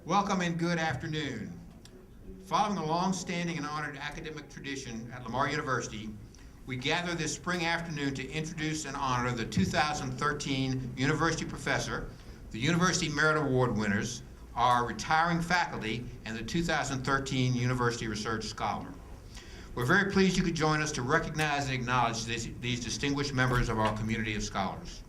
Welcome and good afternoon. Following a long-standing and honored academic tradition at Lamar University, we gather this spring afternoon to introduce and honor the 2013 University Professor, the University Merit Award winners, our retiring faculty, and the 2013 University Research Scholar. We're very pleased you could join us to recognize and acknowledge these distinguished members of our community of scholars.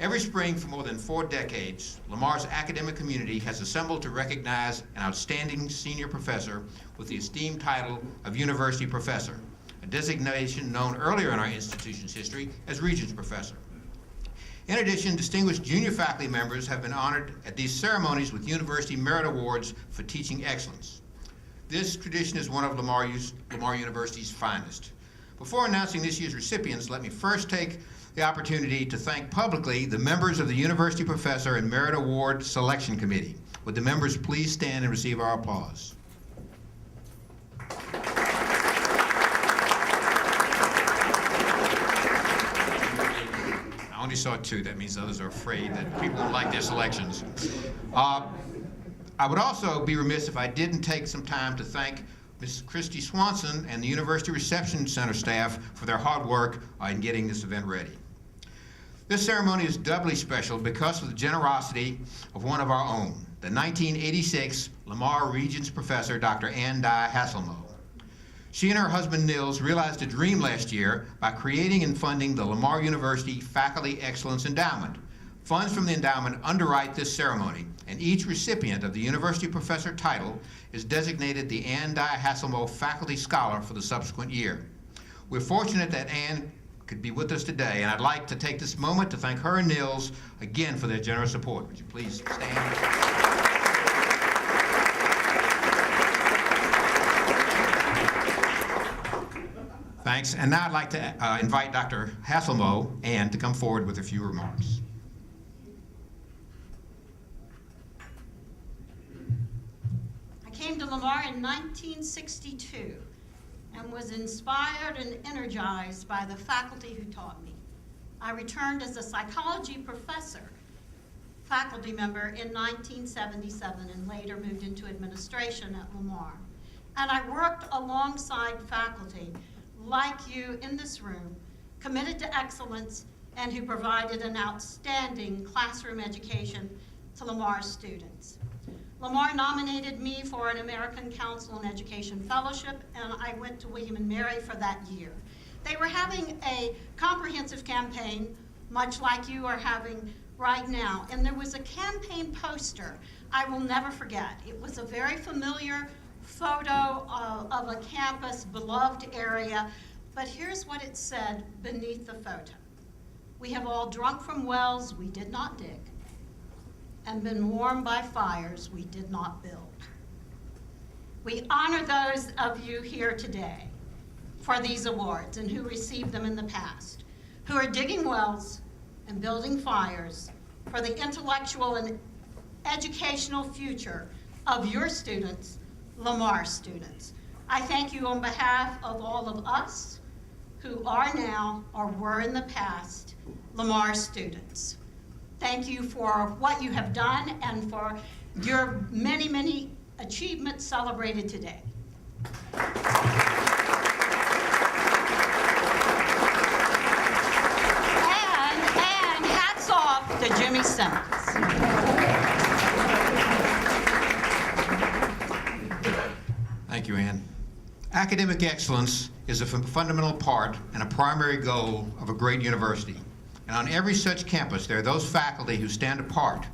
Every spring for more than 4 decades, Lamar's academic community has assembled to recognize an outstanding senior professor with the esteemed title of University Professor, a designation known earlier in our institution's history as Regents Professor. In addition, distinguished junior faculty members have been honored at these ceremonies with University Merit Awards for teaching excellence. This tradition is one of Lamar University's finest. Before announcing this year's recipients, let me first take the opportunity to thank publicly the members of the University Professor and Merit Award Selection Committee. Would the members please stand and receive our applause? I only saw 2. That means others are afraid that people don't like their selections. I would also be remiss if I didn't take some time to thank Mrs. Christy Swanson and the University Reception Center staff for their hard work in getting this event ready. This ceremony is doubly special because of the generosity of one of our own, the 1986 Lamar Regents Professor, Dr. Ann Dye Hasselmo. She and her husband Nils realized a dream last year by creating and funding the Lamar University Faculty Excellence Endowment. Funds from the endowment underwrite this ceremony, and each recipient of the University Professor title is designated the Ann Dye Hasselmo Faculty Scholar for the subsequent year. We're fortunate that Ann could be with us today, and I'd like to take this moment to thank her and Nils again for their generous support. Would you please stand? Thanks, and now I'd like to invite Dr. Hasselmo, Ann, to come forward with a few remarks. I came to Lamar in 1962 and was inspired and energized by the faculty who taught me. I returned as a psychology professor, faculty member in 1977, and later moved into administration at Lamar. And I worked alongside faculty like you in this room, committed to excellence and who provided an outstanding classroom education to Lamar students. Lamar nominated me for an American Council on Education Fellowship, and I went to William & Mary for that year. They were having a comprehensive campaign, much like you are having right now, and there was a campaign poster I will never forget. It was a very familiar photo of a campus, beloved area, but here's what it said beneath the photo. "We have all drunk from wells we did not dig, and been warmed by fires we did not build." We honor those of you here today for these awards and who received them in the past, who are digging wells and building fires for the intellectual and educational future of your students, Lamar students. I thank you on behalf of all of us who are now or were in the past Lamar students. Thank you for what you have done and for your many, many achievements celebrated today. And hats off to Jimmy Simmons. Thank you, Ann. Academic excellence is a fundamental part and a primary goal of a great university. And on every such campus, there are those faculty who stand apart,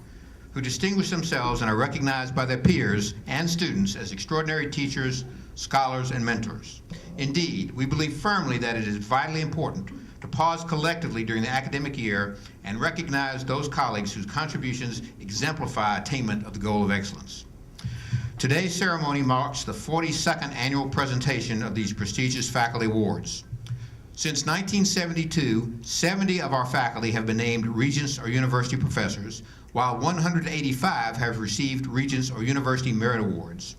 who distinguish themselves and are recognized by their peers and students as extraordinary teachers, scholars, and mentors. Indeed, we believe firmly that it is vitally important to pause collectively during the academic year and recognize those colleagues whose contributions exemplify attainment of the goal of excellence. Today's ceremony marks the 42nd annual presentation of these prestigious faculty awards. Since 1972, 70 of our faculty have been named Regents or University Professors, while 185 have received Regents or University Merit Awards.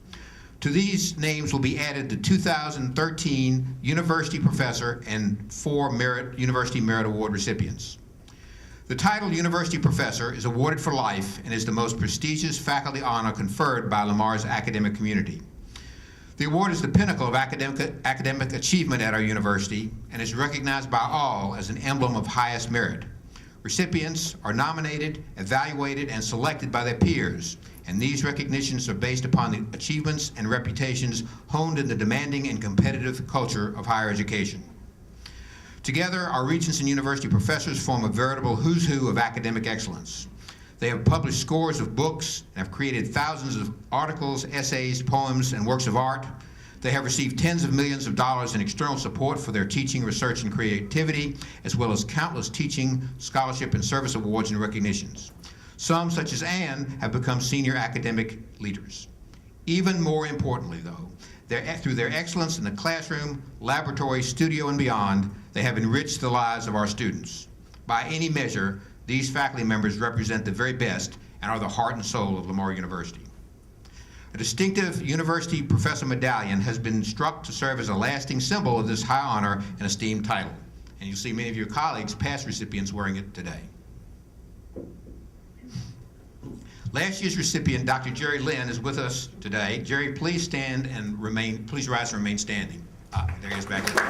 To these names will be added the 2013 University Professor and 4 University Merit Award recipients. The title University Professor is awarded for life and is the most prestigious faculty honor conferred by Lamar's academic community. The award is the pinnacle of academic achievement at our university and is recognized by all as an emblem of highest merit. Recipients are nominated, evaluated, and selected by their peers, and these recognitions are based upon the achievements and reputations honed in the demanding and competitive culture of higher education. Together, our regents and university professors form a veritable who's who of academic excellence. They have published scores of books and have created thousands of articles, essays, poems, and works of art. They have received tens of millions of dollars in external support for their teaching, research, and creativity, as well as countless teaching, scholarship, and service awards and recognitions. Some, such as Anne, have become senior academic leaders. Even more importantly, though, through their excellence in the classroom, laboratory, studio, and beyond, they have enriched the lives of our students. By any measure, these faculty members represent the very best and are the heart and soul of Lamar University. A distinctive University Professor Medallion has been struck to serve as a lasting symbol of this high honor and esteemed title. And you'll see many of your colleagues, past recipients, wearing it today. Last year's recipient, Dr. Jerry Lynn, is with us today. Jerry, please stand and please rise and remain standing. There he is back there.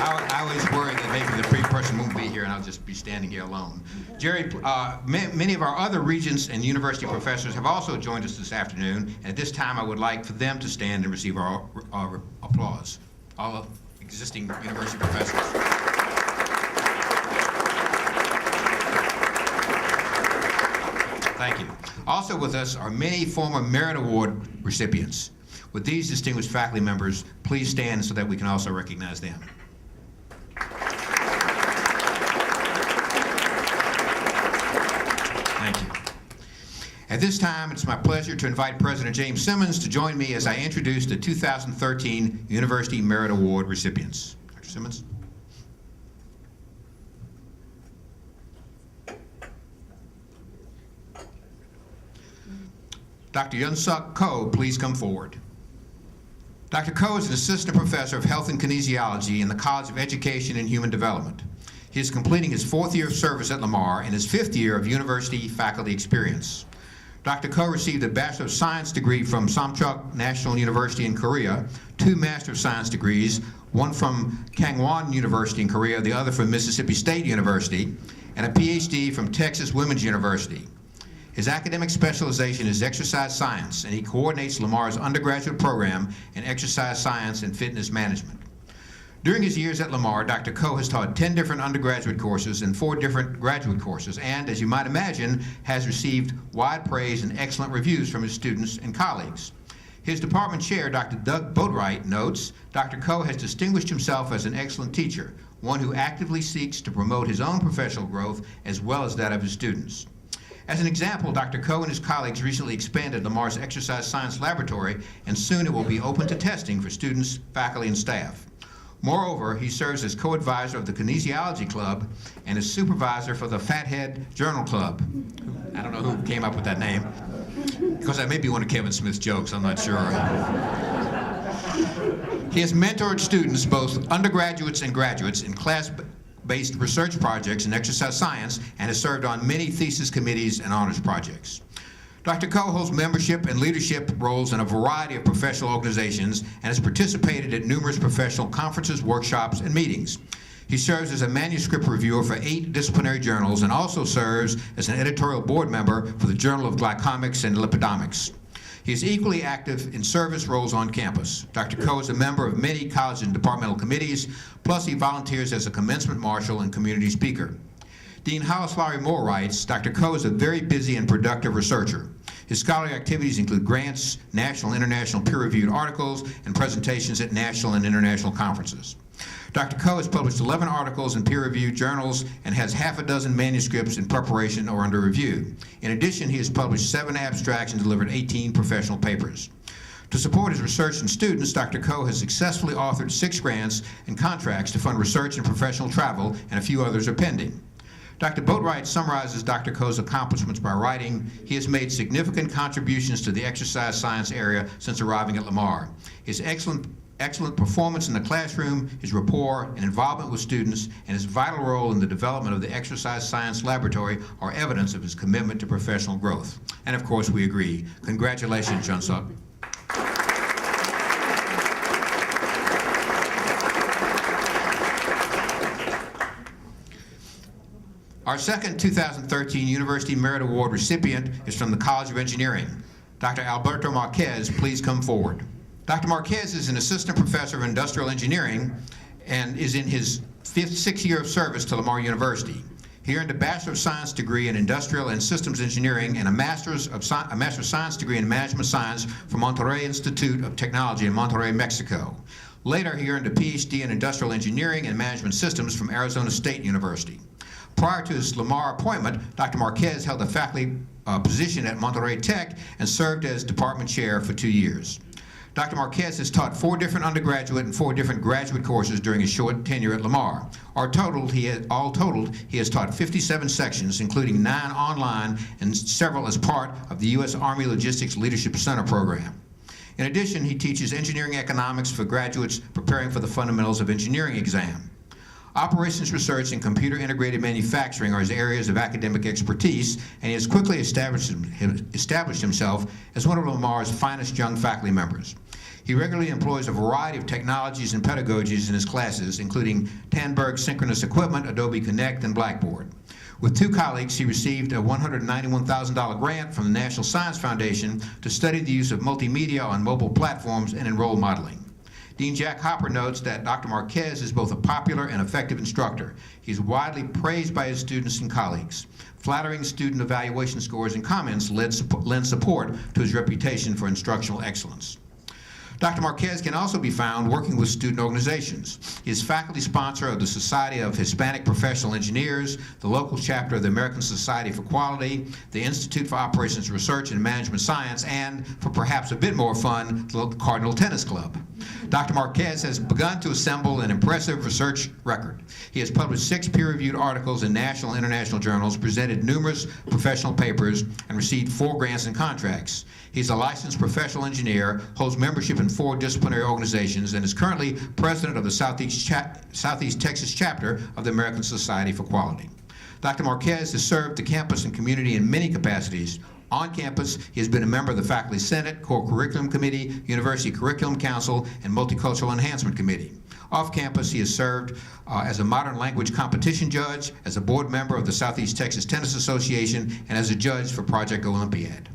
I always worry that maybe the person won't be here and I'll just be standing here alone. Jerry, many of our other regents and university professors have also joined us this afternoon. And at this time, I would like for them to stand and receive our applause. All existing university professors. Thank you. Also with us are many former Merit Award recipients. With these distinguished faculty members, please stand so that we can also recognize them. Thank you. At this time, it's my pleasure to invite President James Simmons to join me as I introduce the 2013 University Merit Award recipients. Dr. Simmons. Dr. Yunsuk Ko, please come forward. Dr. Ko is an assistant professor of health and kinesiology in the College of Education and Human Development. He is completing his 4th year of service at Lamar and his 5th year of university faculty experience. Dr. Ko received a Bachelor of Science degree from Samchuk National University in Korea, 2 Master of Science degrees, one from Kangwon University in Korea, the other from Mississippi State University, and a PhD from Texas Women's University. His academic specialization is exercise science, and he coordinates Lamar's undergraduate program in exercise science and fitness management. During his years at Lamar, Dr. Ko has taught 10 different undergraduate courses and 4 different graduate courses, and, as you might imagine, has received wide praise and excellent reviews from his students and colleagues. His department chair, Dr. Doug Boatwright, notes, Dr. Ko has distinguished himself as an excellent teacher, one who actively seeks to promote his own professional growth as well as that of his students. As an example, Dr. Ko and his colleagues recently expanded Lamar's exercise science laboratory, and soon it will be open to testing for students, faculty, and staff. Moreover, he serves as co-advisor of the Kinesiology Club and is supervisor for the Fathead Journal Club. I don't know who came up with that name, because that may be one of Kevin Smith's jokes, I'm not sure. He has mentored students, both undergraduates and graduates, in class-based research projects in exercise science and has served on many thesis committees and honors projects. Dr. Ko holds membership and leadership roles in a variety of professional organizations and has participated at numerous professional conferences, workshops, and meetings. He serves as a manuscript reviewer for 8 disciplinary journals and also serves as an editorial board member for the Journal of Glycomics and Lipidomics. He is equally active in service roles on campus. Dr. Ko is a member of many college and departmental committees, plus he volunteers as a commencement marshal and community speaker. Dean Hollis Lowry Moore writes, Dr. Ko is a very busy and productive researcher. His scholarly activities include grants, national and international peer-reviewed articles, and presentations at national and international conferences. Dr. Ko has published 11 articles in peer-reviewed journals and has half a dozen manuscripts in preparation or under review. In addition, he has published 7 abstracts and delivered 18 professional papers. To support his research and students, Dr. Ko has successfully authored 6 grants and contracts to fund research and professional travel, and a few others are pending. Dr. Boatwright summarizes Dr. Ko's accomplishments by writing, he has made significant contributions to the exercise science area since arriving at Lamar. His excellent excellent performance in the classroom, his rapport and involvement with students, and his vital role in the development of the Exercise Science Laboratory are evidence of his commitment to professional growth. And of course, we agree. Congratulations, Jun-Suk. Our second 2013 University Merit Award recipient is from the College of Engineering. Dr. Alberto Marquez, please come forward. Dr. Marquez is an assistant professor of industrial engineering and is in his sixth year of service to Lamar University. He earned a Bachelor of Science degree in Industrial and Systems Engineering and a Master of Science degree in Management Science from Monterrey Institute of Technology in Monterrey, Mexico. Later, he earned a PhD in Industrial Engineering and Management Systems from Arizona State University. Prior to his Lamar appointment, Dr. Marquez held a faculty position at Monterrey Tech and served as department chair for 2 years. Dr. Marquez has taught 4 different undergraduate and 4 different graduate courses during his short tenure at Lamar. All totaled, he has taught 57 sections, including 9 online and several as part of the U.S. Army Logistics Leadership Center program. In addition, he teaches engineering economics for graduates preparing for the Fundamentals of Engineering exam. Operations research and computer integrated manufacturing are his areas of academic expertise, and he has quickly established himself as one of Lamar's finest young faculty members. He regularly employs a variety of technologies and pedagogies in his classes, including Tandberg Synchronous Equipment, Adobe Connect, and Blackboard. With 2 colleagues, he received a $191,000 grant from the National Science Foundation to study the use of multimedia on mobile platforms and in role modeling. Dean Jack Hopper notes that Dr. Marquez is both a popular and effective instructor. He's widely praised by his students and colleagues. Flattering student evaluation scores and comments lend support to his reputation for instructional excellence. Dr. Marquez can also be found working with student organizations. He is faculty sponsor of the Society of Hispanic Professional Engineers, the local chapter of the American Society for Quality, the Institute for Operations Research and Management Science, and, for perhaps a bit more fun, the Cardinal Tennis Club. Dr. Marquez has begun to assemble an impressive research record. He has published 6 peer-reviewed articles in national and international journals, presented numerous professional papers, and received 4 grants and contracts. He's a licensed professional engineer, holds membership in 4 disciplinary organizations, and is currently president of the Southeast Texas chapter of the American Society for Quality. Dr. Marquez has served the campus and community in many capacities. On campus, he has been a member of the Faculty Senate, Core Curriculum Committee, University Curriculum Council, and Multicultural Enhancement Committee. Off campus, he has served as a modern language competition judge, as a board member of the Southeast Texas Tennis Association, and as a judge for Project Olympiad.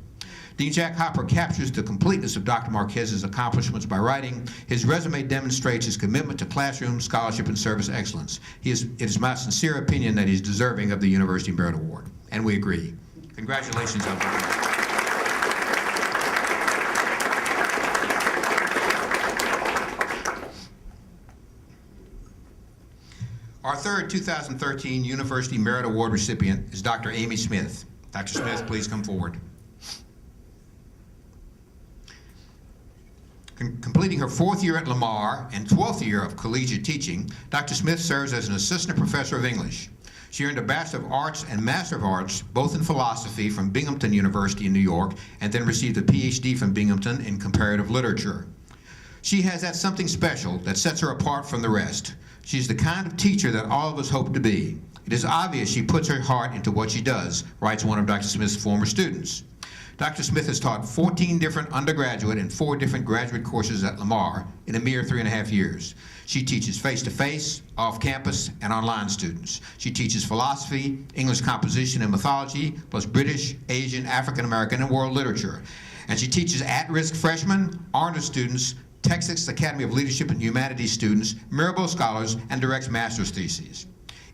Dean Jack Hopper captures the completeness of Dr. Marquez's accomplishments by writing, "His resume demonstrates his commitment to classroom, scholarship, and service excellence. It is my sincere opinion that he's deserving of the University Merit Award." And we agree. Congratulations, Alberto. Our third 2013 University Merit Award recipient is Dr. Amy Smith. Dr. Smith, please come forward. Completing her 4th year at Lamar and 12th year of collegiate teaching, Dr. Smith serves as an assistant professor of English. She earned a Bachelor of Arts and Master of Arts, both in philosophy from Binghamton University in New York, and then received a PhD from Binghamton in comparative literature. She has that something special that sets her apart from the rest. She's the kind of teacher that all of us hope to be. It is obvious she puts her heart into what she does, writes one of Dr. Smith's former students. Dr. Smith has taught 14 different undergraduate and 4 different graduate courses at Lamar in a mere 3.5 years. She teaches face-to-face, off-campus, and online students. She teaches philosophy, English composition and mythology, plus British, Asian, African American, and world literature. And she teaches at-risk freshmen, honor students, Texas Academy of Leadership and Humanities students, Mirabel scholars, and directs master's theses.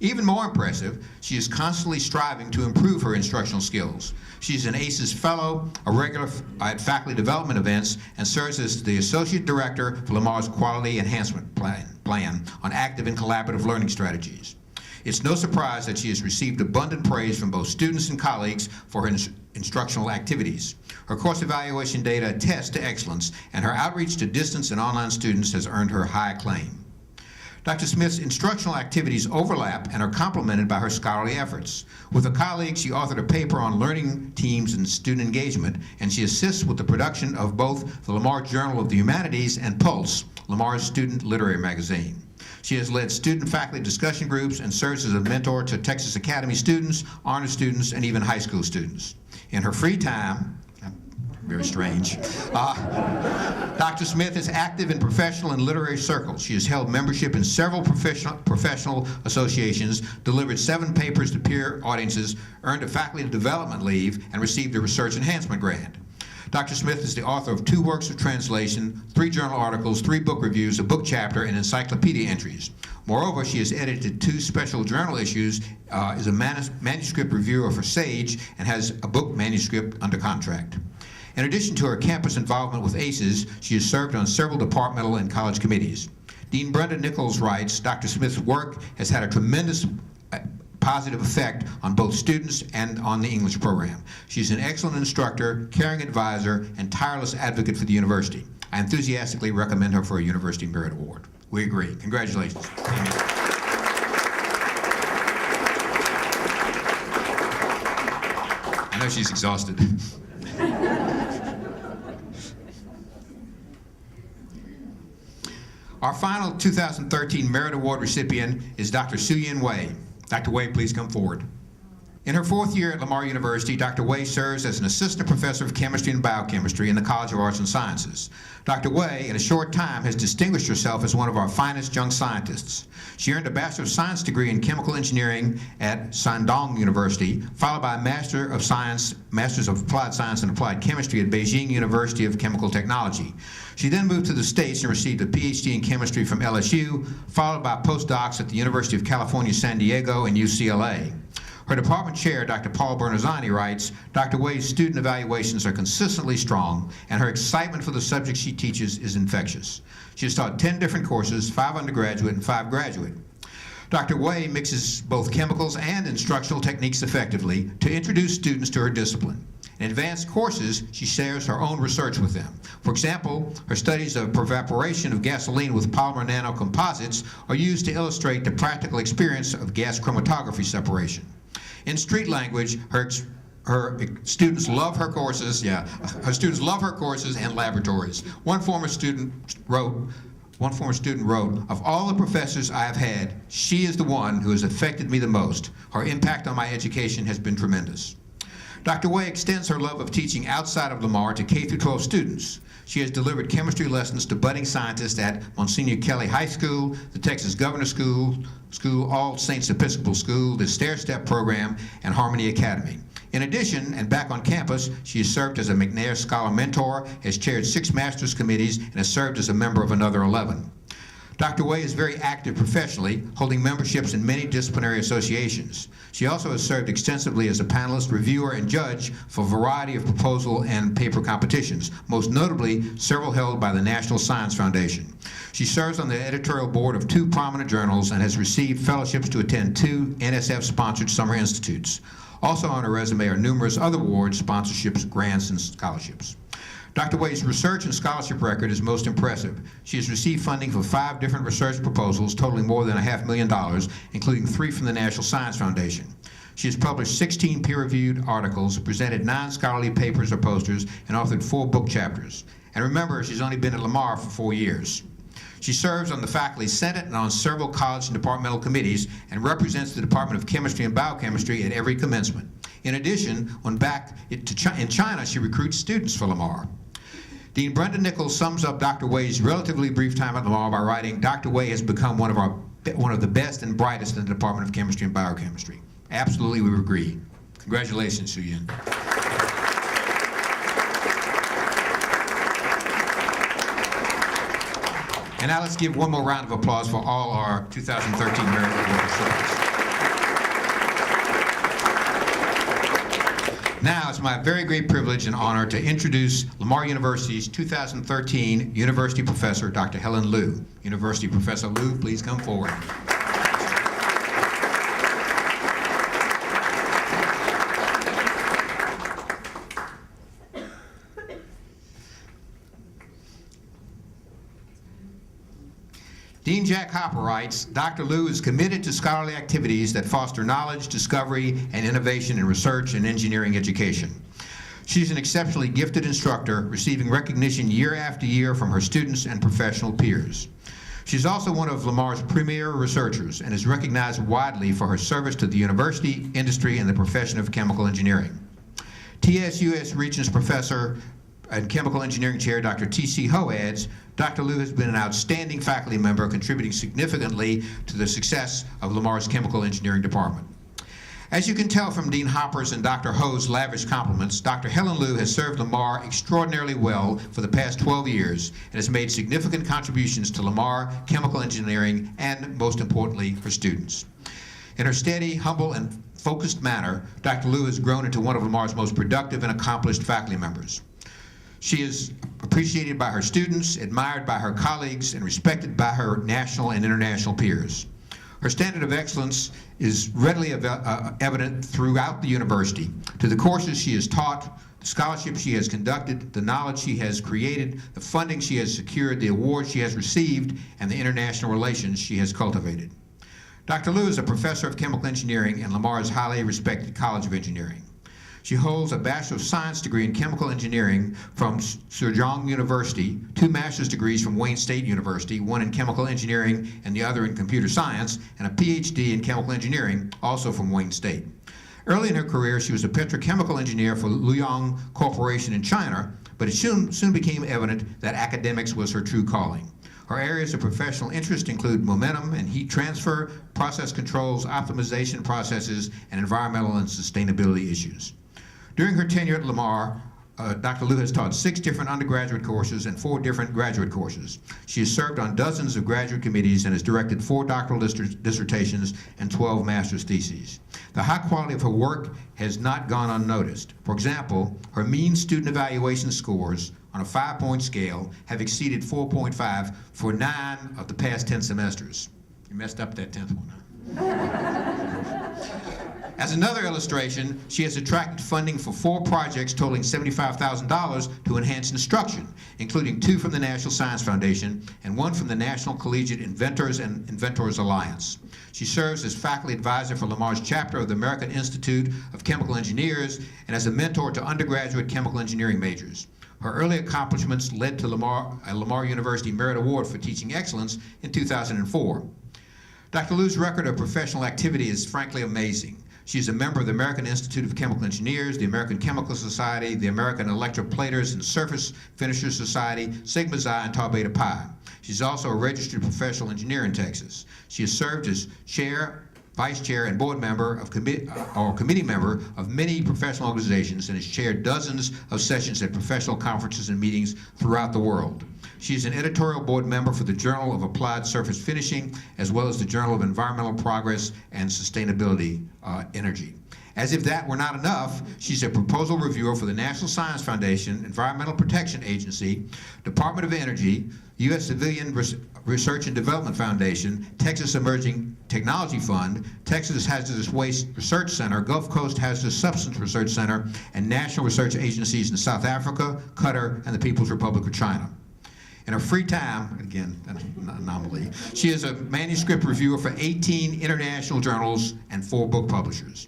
Even more impressive, she is constantly striving to improve her instructional skills. She's an ACES Fellow, a regular at faculty development events, and serves as the Associate Director for Lamar's Quality Enhancement Plan on active and collaborative learning strategies. It's no surprise that she has received abundant praise from both students and colleagues for her instructional activities. Her course evaluation data attest to excellence, and her outreach to distance and online students has earned her high acclaim. Dr. Smith's instructional activities overlap and are complemented by her scholarly efforts. With a colleague, she authored a paper on learning teams and student engagement, and she assists with the production of both the Lamar Journal of the Humanities and Pulse, Lamar's student literary magazine. She has led student-faculty discussion groups and serves as a mentor to Texas Academy students, honor students, and even high school students. In her free time, very strange. Dr. Smith is active in professional and literary circles. She has held membership in several professional associations, delivered 7 papers to peer audiences, earned a faculty development leave, and received a research enhancement grant. Dr. Smith is the author of 2 works of translation, 3 journal articles, 3 book reviews, a book chapter, and encyclopedia entries. Moreover, she has edited 2 special journal issues, is a manuscript reviewer for Sage, and has a book manuscript under contract. In addition to her campus involvement with ACES, she has served on several departmental and college committees. Dean Brenda Nichols writes, Dr. Smith's work has had a tremendous positive effect on both students and on the English program. She's an excellent instructor, caring advisor, and tireless advocate for the university. I enthusiastically recommend her for a University Merit Award. We agree. Congratulations. I know she's exhausted. Our final 2013 Merit Award recipient is Dr. Su-Yin Wei. Dr. Wei, please come forward. In her 4th year at Lamar University, Dr. Wei serves as an assistant professor of chemistry and biochemistry in the College of Arts and Sciences. Dr. Wei, in a short time, has distinguished herself as one of our finest young scientists. She earned a Bachelor of Science degree in Chemical Engineering at Shandong University, followed by a Master of Applied Science and Applied Chemistry at Beijing University of Chemical Technology. She then moved to the States and received a PhD in chemistry from LSU, followed by postdocs at the University of California, San Diego, and UCLA. Her department chair, Dr. Paul Bernazani, writes, Dr. Wei's student evaluations are consistently strong, and her excitement for the subject she teaches is infectious. She has taught 10 different courses, 5 undergraduate and 5 graduate. Dr. Wei mixes both chemicals and instructional techniques effectively to introduce students to her discipline. In advanced courses, she shares her own research with them. For example, her studies of evaporation of gasoline with polymer nanocomposites are used to illustrate the practical experience of gas chromatography separation. In street language, her students love her courses. Her students love her courses and laboratories. One former student wrote, of all the professors I have had, she is the one who has affected me the most. Her impact on my education has been tremendous. Dr. Wei extends her love of teaching outside of Lamar to K-12 students. She has delivered chemistry lessons to budding scientists at Monsignor Kelly High School, the Texas Governor's School, All Saints Episcopal School, the Stair Step Program, and Harmony Academy. In addition, and back on campus, she has served as a McNair Scholar Mentor, has chaired 6 master's committees, and has served as a member of another 11. Dr. Wei is very active professionally, holding memberships in many disciplinary associations. She also has served extensively as a panelist, reviewer, and judge for a variety of proposal and paper competitions, most notably several held by the National Science Foundation. She serves on the editorial board of 2 prominent journals and has received fellowships to attend 2 NSF-sponsored summer institutes. Also on her resume are numerous other awards, sponsorships, grants, and scholarships. Dr. Wei's research and scholarship record is most impressive. She has received funding for 5 different research proposals totaling more than $500,000, including 3 from the National Science Foundation. She has published 16 peer-reviewed articles, presented 9 scholarly papers or posters, and authored 4 book chapters. And remember, she's only been at Lamar for 4 years. She serves on the Faculty Senate and on several college and departmental committees and represents the Department of Chemistry and Biochemistry at every commencement. In addition, when back in China, she recruits students for Lamar. Dean Brenda Nichols sums up Dr. Wei's relatively brief time at Lamar by writing, Dr. Wei has become one of the best and brightest in the Department of Chemistry and Biochemistry. Absolutely, we agree. Congratulations, Su-Yin. And now let's give one more round of applause for all our 2013 Merit Award recipients. Now it's my very great privilege and honor to introduce Lamar University's 2013 University Professor, Dr. Helen Liu. University Professor Liu, please come forward. Dean Jack Hopper writes, Dr. Liu is committed to scholarly activities that foster knowledge, discovery, and innovation in research and engineering education. She's an exceptionally gifted instructor, receiving recognition year after year from her students and professional peers. She's also one of Lamar's premier researchers and is recognized widely for her service to the university, industry, and the profession of chemical engineering. TSUS Regents Professor and Chemical Engineering Chair Dr. T.C. Ho adds, Dr. Liu has been an outstanding faculty member, contributing significantly to the success of Lamar's Chemical Engineering Department. As you can tell from Dean Hopper's and Dr. Ho's lavish compliments, Dr. Helen Liu has served Lamar extraordinarily well for the past 12 years and has made significant contributions to Lamar Chemical Engineering and, most importantly, her students. In her steady, humble, and focused manner, Dr. Liu has grown into one of Lamar's most productive and accomplished faculty members. She is appreciated by her students, admired by her colleagues, and respected by her national and international peers. Her standard of excellence is readily evident throughout the university. To the courses she has taught, the scholarships she has conducted, the knowledge she has created, the funding she has secured, the awards she has received, and the international relations she has cultivated. Dr. Liu is a professor of chemical engineering in Lamar's highly respected College of Engineering. She holds a Bachelor of Science degree in Chemical Engineering from Sejong University, 2 master's degrees from Wayne State University, one in Chemical Engineering and the other in Computer Science, and a PhD in Chemical Engineering, also from Wayne State. Early in her career, she was a petrochemical engineer for Luyang Corporation in China, but it soon became evident that academics was her true calling. Her areas of professional interest include momentum and heat transfer, process controls, optimization processes, and environmental and sustainability issues. During her tenure at Lamar, Dr. Liu has taught 6 different undergraduate courses and 4 different graduate courses. She has served on dozens of graduate committees and has directed 4 doctoral dissertations and 12 master's theses. The high quality of her work has not gone unnoticed. For example, her mean student evaluation scores on a 5-point scale have exceeded 4.5 for 9 of the past 10 semesters. You messed up that 10th one, huh? As another illustration, she has attracted funding for 4 projects totaling $75,000 to enhance instruction, including 2 from the National Science Foundation and 1 from the National Collegiate Inventors and Inventors Alliance. She serves as faculty advisor for Lamar's chapter of the American Institute of Chemical Engineers and as a mentor to undergraduate chemical engineering majors. Her early accomplishments led to a Lamar University Merit Award for Teaching Excellence in 2004. Dr. Liu's record of professional activity is frankly amazing. She is a member of the American Institute of Chemical Engineers, the American Chemical Society, the American Electroplaters and Surface Finishers Society, Sigma Xi, and Tau Beta Pi. She's also a registered professional engineer in Texas. She has served as chair, vice chair, and board member of committee member of many professional organizations and has chaired dozens of sessions at professional conferences and meetings throughout the world. She is an editorial board member for the Journal of Applied Surface Finishing, as well as the Journal of Environmental Progress and Sustainability Energy. As if that were not enough, she's a proposal reviewer for the National Science Foundation, Environmental Protection Agency, Department of Energy, U.S. Civilian Research and Development Foundation, Texas Emerging Technology Fund, Texas Hazardous Waste Research Center, Gulf Coast Hazardous Substance Research Center, and national research agencies in South Africa, Qatar, and the People's Republic of China. In her free time, again, an anomaly, she is a manuscript reviewer for 18 international journals and 4 book publishers.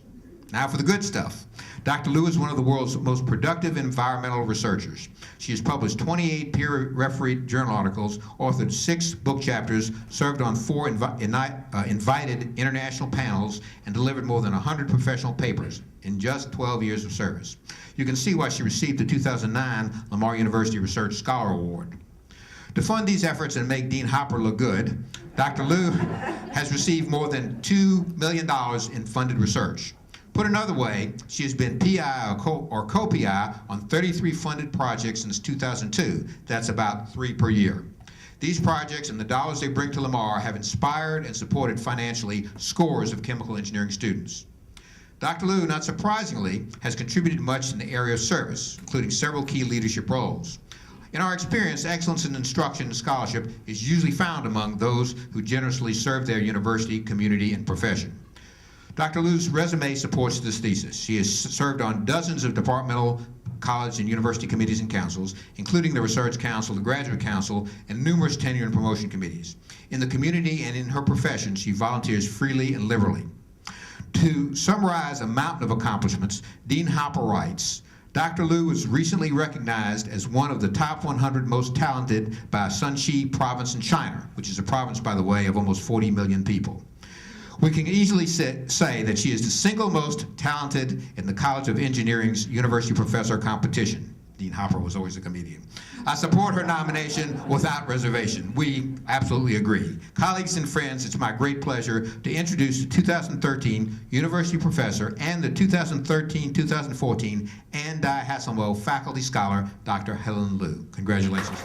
Now for the good stuff. Dr. Liu is one of the world's most productive environmental researchers. She has published 28 peer-refereed journal articles, authored 6 book chapters, served on 4 invited international panels, and delivered more than 100 professional papers in just 12 years of service. You can see why she received the 2009 Lamar University Research Scholar Award. To fund these efforts and make Dean Hopper look good, Dr. Liu has received more than $2 million in funded research. Put another way, she has been PI or co-PI on 33 funded projects since 2002. That's about 3 per year. These projects and the dollars they bring to Lamar have inspired and supported financially scores of chemical engineering students. Dr. Liu, not surprisingly, has contributed much in the area of service, including several key leadership roles. In our experience, excellence in instruction and scholarship is usually found among those who generously serve their university, community, and profession. Dr. Liu's resume supports this thesis. She has served on dozens of departmental college and university committees and councils, including the Research Council, the Graduate Council, and numerous tenure and promotion committees. In the community and in her profession, she volunteers freely and liberally. To summarize a mountain of accomplishments, Dean Hopper writes, Dr. Liu was recently recognized as one of the top 100 most talented by Shanxi province in China, which is a province, by the way, of almost 40 million people. We can easily say that she is the single most talented in the College of Engineering's University Professor competition. Dean Hopper was always a comedian. I support her nomination without reservation. We absolutely agree. Colleagues and friends, it's my great pleasure to introduce the 2013 University Professor and the 2013-2014 Ann Dai Hasselmo Faculty Scholar, Dr. Helen Liu. Congratulations.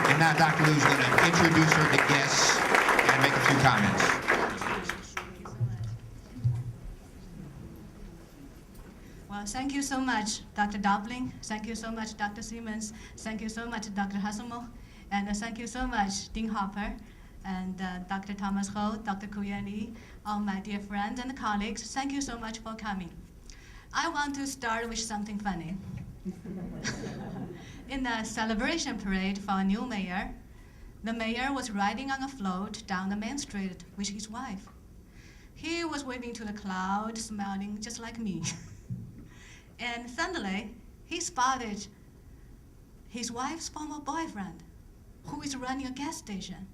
And now Dr. Liu is going to introduce her to guests and make a few comments. Well, thank you so much, Dr. Dobling. Thank you so much, Dr. Simmons. Thank you so much, Dr. Hasselmo. And thank you so much, Dean Hopper, and Dr. Thomas Ho, Dr. Kuyan Lee, all my dear friends and colleagues. Thank you so much for coming. I want to start with something funny. In the celebration parade for a new mayor, the mayor was riding on a float down the main street with his wife. He was waving to the cloud, smiling just like me. And suddenly, he spotted his wife's former boyfriend, who is running a gas station.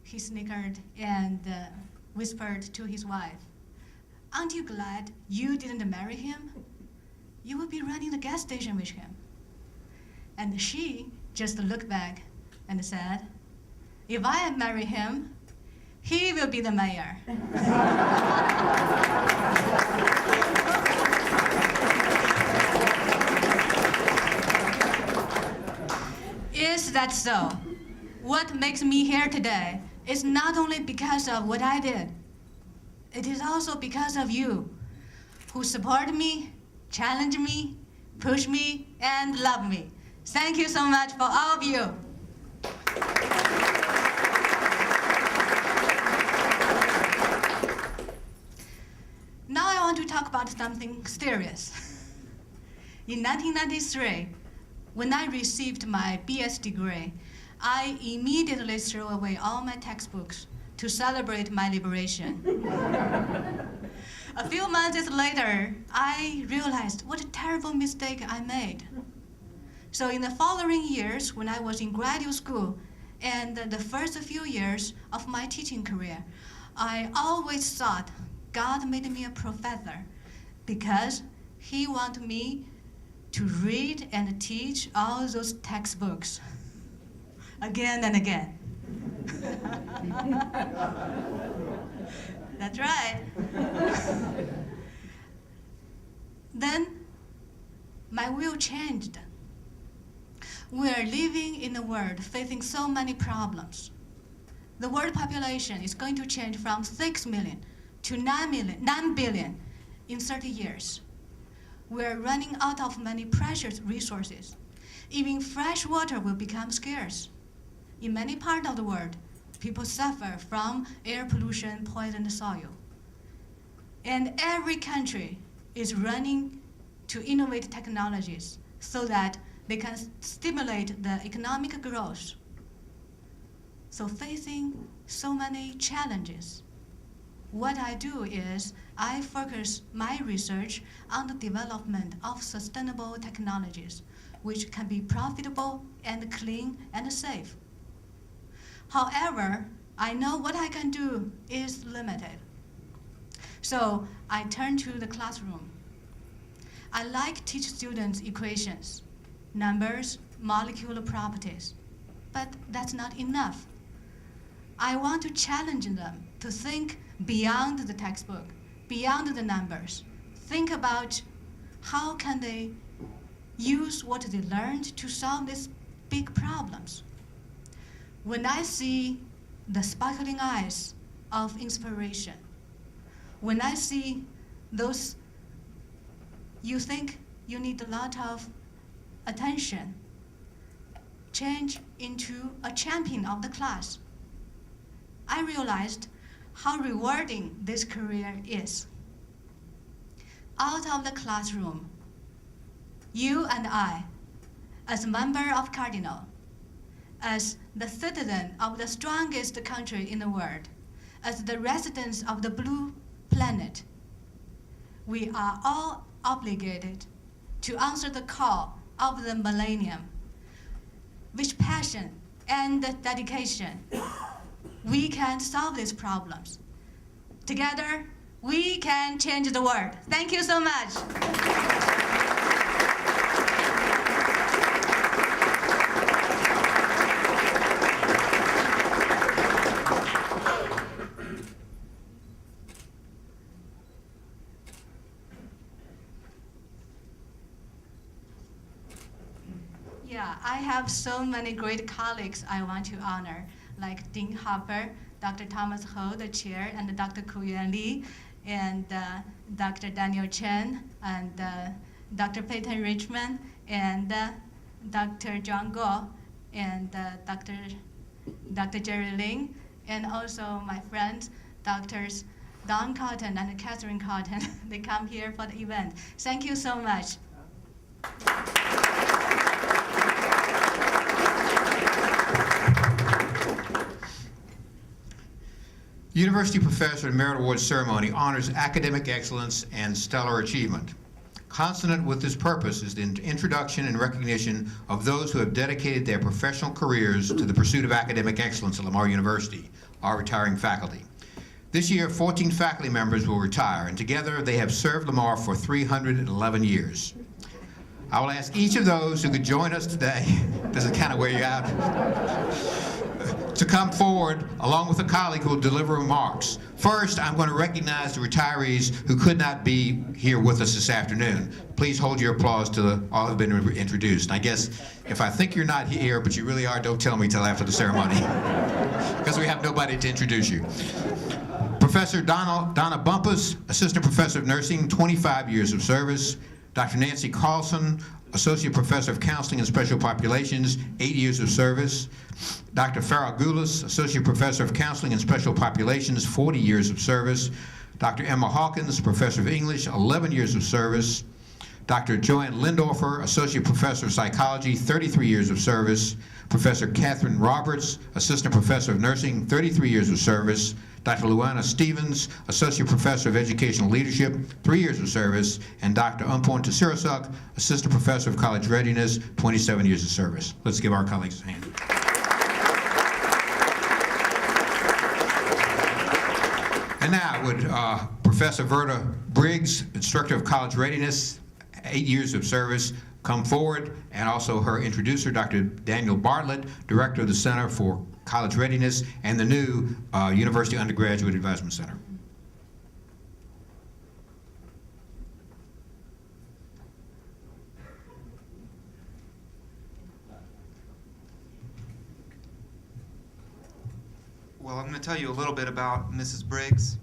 He snickered and whispered to his wife, "Aren't you glad you didn't marry him? You would be running the gas station with him." And she just looked back and said, "If I marry him, he will be the mayor." Is that so? What makes me here today is not only because of what I did, it is also because of you, who support me, challenge me, push me, and love me. Thank you so much for all of you. Now I want to talk about something serious. In 1993, when I received my BS degree, I immediately threw away all my textbooks to celebrate my liberation. A few months later, I realized what a terrible mistake I made. So in the following years, when I was in graduate school and the first few years of my teaching career, I always thought God made me a professor because He wanted me to read and teach all those textbooks again and again. That's right. Then my will changed. We are living in a world facing so many problems. The world population is going to change from 6 million to 9 billion in 30 years. We are running out of many precious resources. Even fresh water will become scarce. In many parts of the world, people suffer from air pollution, poisoned soil. And every country is running to innovate technologies so that they can stimulate the economic growth. So facing so many challenges, what I do is I focus my research on the development of sustainable technologies, which can be profitable and clean and safe. However, I know what I can do is limited. So I turn to the classroom. I like to teach students equations, numbers, molecular properties, but that's not enough. I want to challenge them to think beyond the textbook, beyond the numbers. Think about how can they use what they learned to solve these big problems. When I see the sparkling eyes of inspiration, when I see those you think you need a lot of attention, change into a champion of the class, I realized how rewarding this career is. Out of the classroom, you and I, as a member of Cardinal, as the citizen of the strongest country in the world, as the residents of the blue planet, we are all obligated to answer the call of the millennium. With passion and dedication, we can solve these problems. Together, we can change the world. Thank you so much. Yeah, I have so many great colleagues I want to honor, like Dean Hopper, Dr. Thomas Ho, the chair, and Dr. Kuyuan Lee, and Dr. Daniel Chen, and Dr. Peyton Richmond, and Dr. John Go, and Dr. Jerry Ling, and also my friends, Drs. Don Cotton and Catherine Cotton. They come here for the event. Thank you so much. University Professor and Merit Award Ceremony honors academic excellence and stellar achievement. Consonant with this purpose is the introduction and recognition of those who have dedicated their professional careers to the pursuit of academic excellence at Lamar University, our retiring faculty. This year, 14 faculty members will retire, and together they have served Lamar for 311 years. I will ask each of those who could join us today, does it kind of wear you out, to come forward along with a colleague who will deliver remarks. First, I'm going to recognize the retirees who could not be here with us this afternoon. Please hold your applause to all who have been introduced. I guess if I think you're not here, but you really are, don't tell me till after the ceremony, because we have nobody to introduce you. Professor Donna Bumpus, Assistant Professor of Nursing, 25 years of service. Dr. Nancy Carlson, Associate Professor of Counseling and Special Populations, 8 years of service. Dr. Farrell Goulas, Associate Professor of Counseling and Special Populations, 40 years of service. Dr. Emma Hawkins, Professor of English, 11 years of service. Dr. Joanne Lindorfer, Associate Professor of Psychology, 33 years of service. Professor Catherine Roberts, Assistant Professor of Nursing, 33 years of service. Dr. Luana Stevens, Associate Professor of Educational Leadership, 3 years of service. And Dr. Umpon Tasirasuk, Assistant Professor of College Readiness, 27 years of service. Let's give our colleagues a hand. And now would Professor Verda Briggs, Instructor of College Readiness, 8 years of service, come forward, and also her introducer, Dr. Daniel Bartlett, Director of the Center for College Readiness and the new University Undergraduate Advisement Center. Well, I'm going to tell you a little bit about Mrs. Briggs.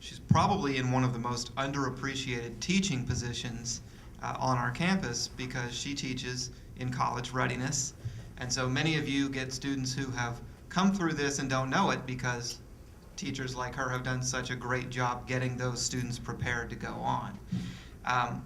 She's probably in one of the most underappreciated teaching positions on our campus because she teaches in college readiness. And so many of you get students who have come through this and don't know it because teachers like her have done such a great job getting those students prepared to go on. I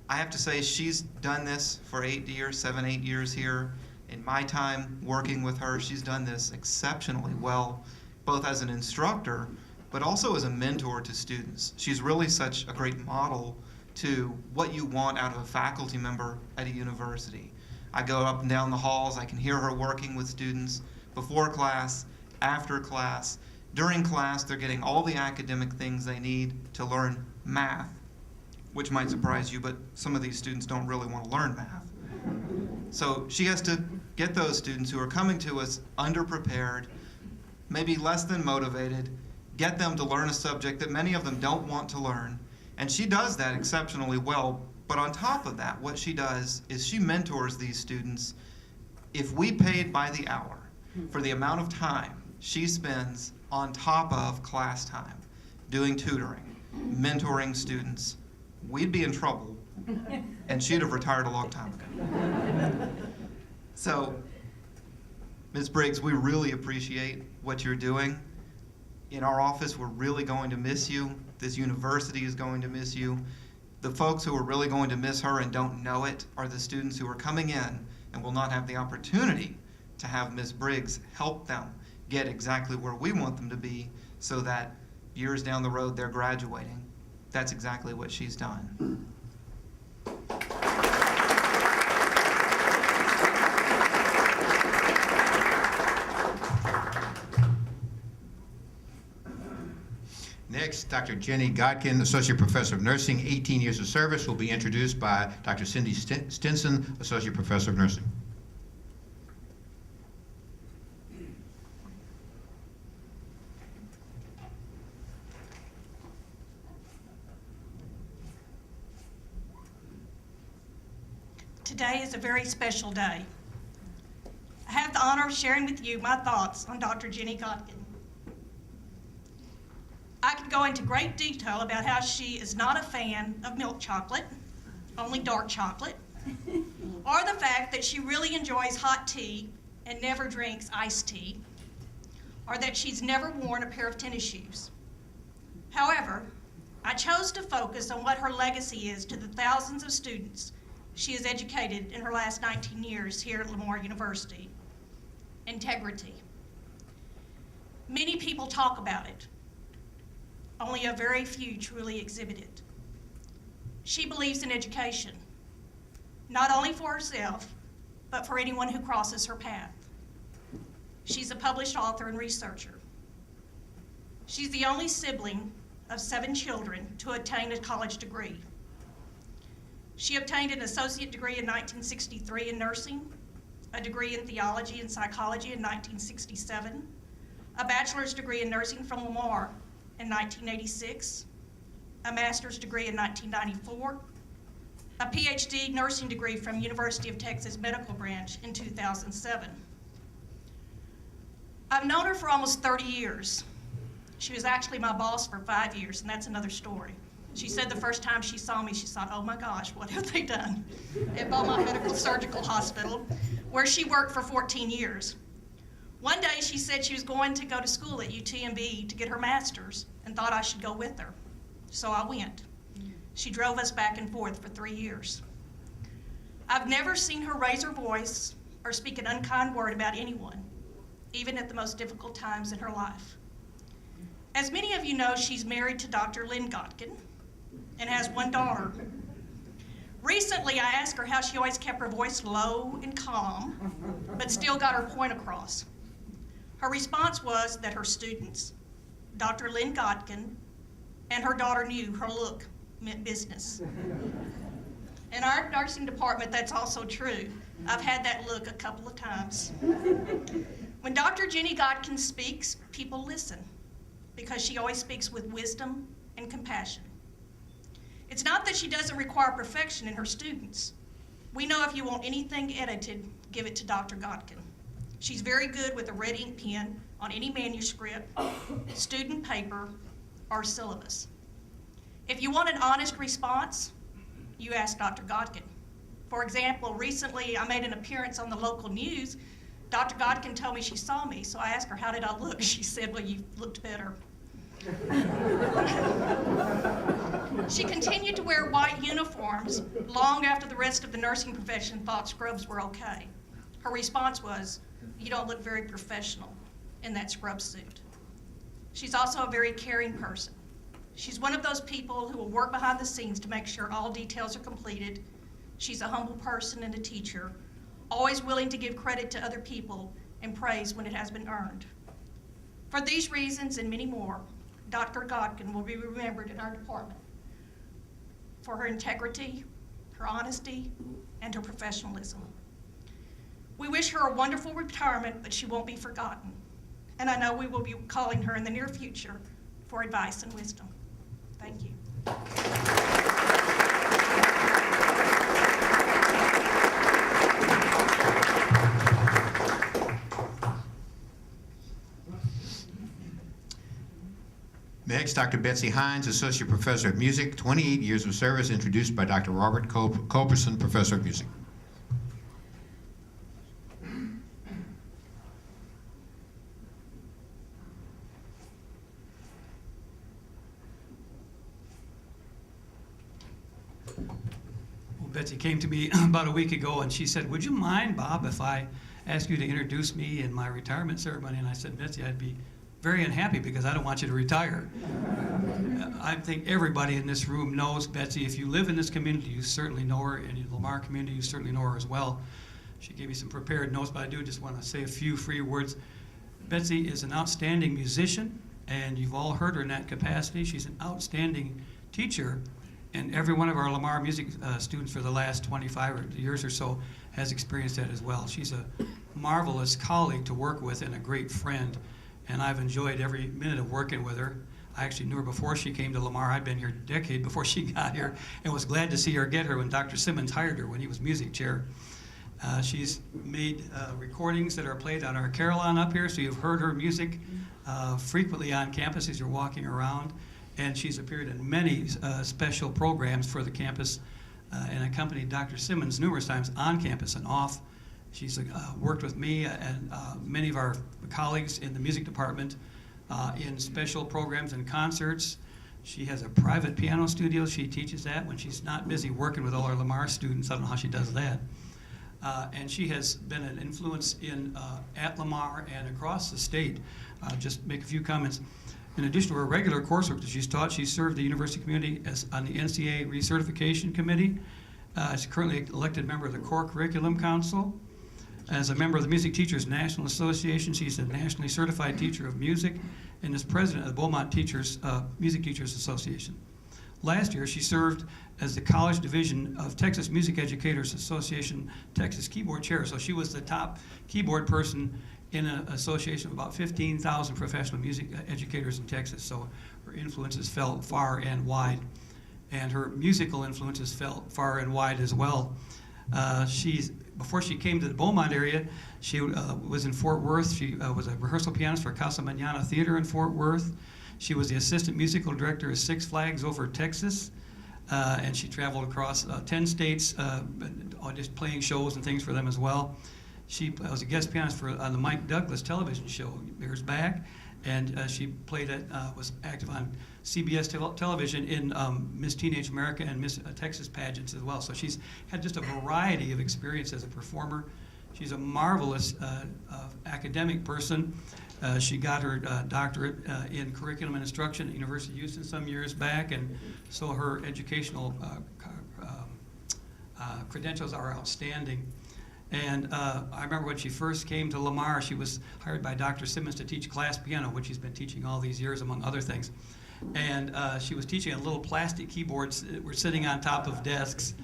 have to say she's done this for 8 years, 7, 8 years here. In my time working with her, she's done this exceptionally well, both as an instructor, but also as a mentor to students. She's really such a great model to what you want out of a faculty member at a university. I go up and down the halls, I can hear her working with students before class, after class. During class, they're getting all the academic things they need to learn math, which might surprise you, but some of these students don't really want to learn math. So she has to get those students who are coming to us underprepared, maybe less than motivated, get them to learn a subject that many of them don't want to learn. And she does that exceptionally well. But on top of that, what she does is she mentors these students. If we paid by the hour for the amount of time she spends on top of class time, doing tutoring, mentoring students, we'd be in trouble, and she'd have retired a long time ago. So, Ms. Briggs, we really appreciate what you're doing. in our office, we're really going to miss you. This university is going to miss you. The folks who are really going to miss her and don't know it are the students who are coming in and will not have the opportunity to have Ms. Briggs help them get exactly where we want them to be, so that years down the road they're graduating. That's exactly what she's done. Next, Dr. Jenny Godkin, Associate Professor of Nursing, 18 years of service, will be introduced by Dr. Cindy Stinson, Associate Professor of Nursing. Today is a very special day. I have the honor of sharing with you my thoughts on Dr. Jenny Godkin. I could go into great detail about how she is not a fan of milk chocolate, only dark chocolate, or the fact that she really enjoys hot tea and never drinks iced tea, or that she's never worn a pair of tennis shoes. However, I chose to focus on what her legacy is to the thousands of students she has educated in her last 19 years here at Lamar University. Integrity. Many people talk about it. Only a very few truly exhibit it. She believes in education, not only for herself, but for anyone who crosses her path. She's a published author and researcher. She's the only sibling of 7 children to attain a college degree. She obtained an associate degree in 1963 in nursing, a degree in theology and psychology in 1967, a bachelor's degree in nursing from Lamar in 1986, a master's degree in 1994, a PhD nursing degree from University of Texas Medical Branch in 2007. I've known her for almost 30 years. She was actually my boss for 5 years, and that's another story. She said the first time she saw me, she thought, oh my gosh, what have they done at Beaumont Medical Surgical Hospital, where she worked for 14 years. One day she said she was going to go to school at UTMB to get her master's and thought I should go with her. So I went. She drove us back and forth for 3 years. I've never seen her raise her voice or speak an unkind word about anyone, even at the most difficult times in her life. As many of you know, she's married to Dr. Lynn Godkin and has 1 daughter. Recently, I asked her how she always kept her voice low and calm, but still got her point across. Her response was that her students, Dr. Lynn Godkin, and her daughter knew her look meant business. In our nursing department, that's also true. I've had that look a couple of times. When Dr. Jenny Godkin speaks, people listen, because she always speaks with wisdom and compassion. It's not that she doesn't require perfection in her students. We know if you want anything edited, give it to Dr. Godkin. She's very good with a red ink pen on any manuscript, student paper, or syllabus. If you want an honest response, you ask Dr. Godkin. For example, recently I made an appearance on the local news. Dr. Godkin told me she saw me, so I asked her, how did I look? She said, well, you looked better. She continued to wear white uniforms long after the rest of the nursing profession thought scrubs were okay. Her response was, you don't look very professional in that scrub suit. She's also a very caring person. She's one of those people who will work behind the scenes to make sure all details are completed. She's a humble person and a teacher, always willing to give credit to other people and praise when it has been earned. For these reasons and many more, Dr. Godkin will be remembered in our department for her integrity, her honesty, and her professionalism. We wish her a wonderful retirement, but she won't be forgotten. And I know we will be calling her in the near future for advice and wisdom. Thank you. Next, Dr. Betsy Hines, Associate Professor of Music, 28 years of service, introduced by Dr. Robert Culberson, Professor of Music. Betsy came to me about a week ago and she said, "Would you mind, Bob, if I ask you to introduce me in my retirement ceremony?" And I said, "Betsy, I'd be very unhappy because I don't want you to retire." I think everybody in this room knows Betsy. If you live in this community, you certainly know her. In the Lamar community, you certainly know her as well. She gave me some prepared notes, but I do just want to say a few free words. Betsy is an outstanding musician, and you've all heard her in that capacity. She's an outstanding teacher, and every one of our Lamar music students for the last 25 years or so has experienced that as well. She's a marvelous colleague to work with and a great friend, and I've enjoyed every minute of working with her. I actually knew her before she came to Lamar. I'd been here a decade before she got here, and was glad to see her get her when Dr. Simmons hired her when he was music chair. She's made recordings that are played on our carillon up here, so you've heard her music frequently on campus as you're walking around. And she's appeared in many special programs for the campus and accompanied Dr. Simmons numerous times on campus and off. She's worked with me and many of our colleagues in the music department in special programs and concerts. She has a private piano studio. She teaches that when she's not busy working with all our Lamar students. I don't know how she does that. And she has been an influence at Lamar and across the state. Just make a few comments. In addition to her regular coursework that she's taught, she's served the university community on the NCAA recertification committee. She's currently an elected member of the Core Curriculum Council. As a member of the Music Teachers National Association, she's a nationally certified teacher of music and is president of the Beaumont Music Teachers Association. Last year, she served as the College Division of Texas Music Educators Association Texas keyboard chair. So she was the top keyboard person in an association of about 15,000 professional music educators in Texas. So her influences felt far and wide, and her musical influences felt far and wide as well. Before she came to the Beaumont area, she was in Fort Worth. She was a rehearsal pianist for Casa Mañana Theater in Fort Worth. She was the assistant musical director of Six Flags over Texas, and she traveled across 10 states, just playing shows and things for them as well. She was a guest pianist on the Mike Douglas television show years back, and she was active on CBS television in Miss Teenage America and Miss Texas pageants as well. So she's had just a variety of experience as a performer. She's a marvelous academic person. She got her doctorate in curriculum and instruction at University of Houston some years back, and so her educational credentials are outstanding. And I remember when she first came to Lamar, she was hired by Dr. Simmons to teach class piano, which she's been teaching all these years, among other things. And she was teaching on little plastic keyboards that were sitting on top of desks.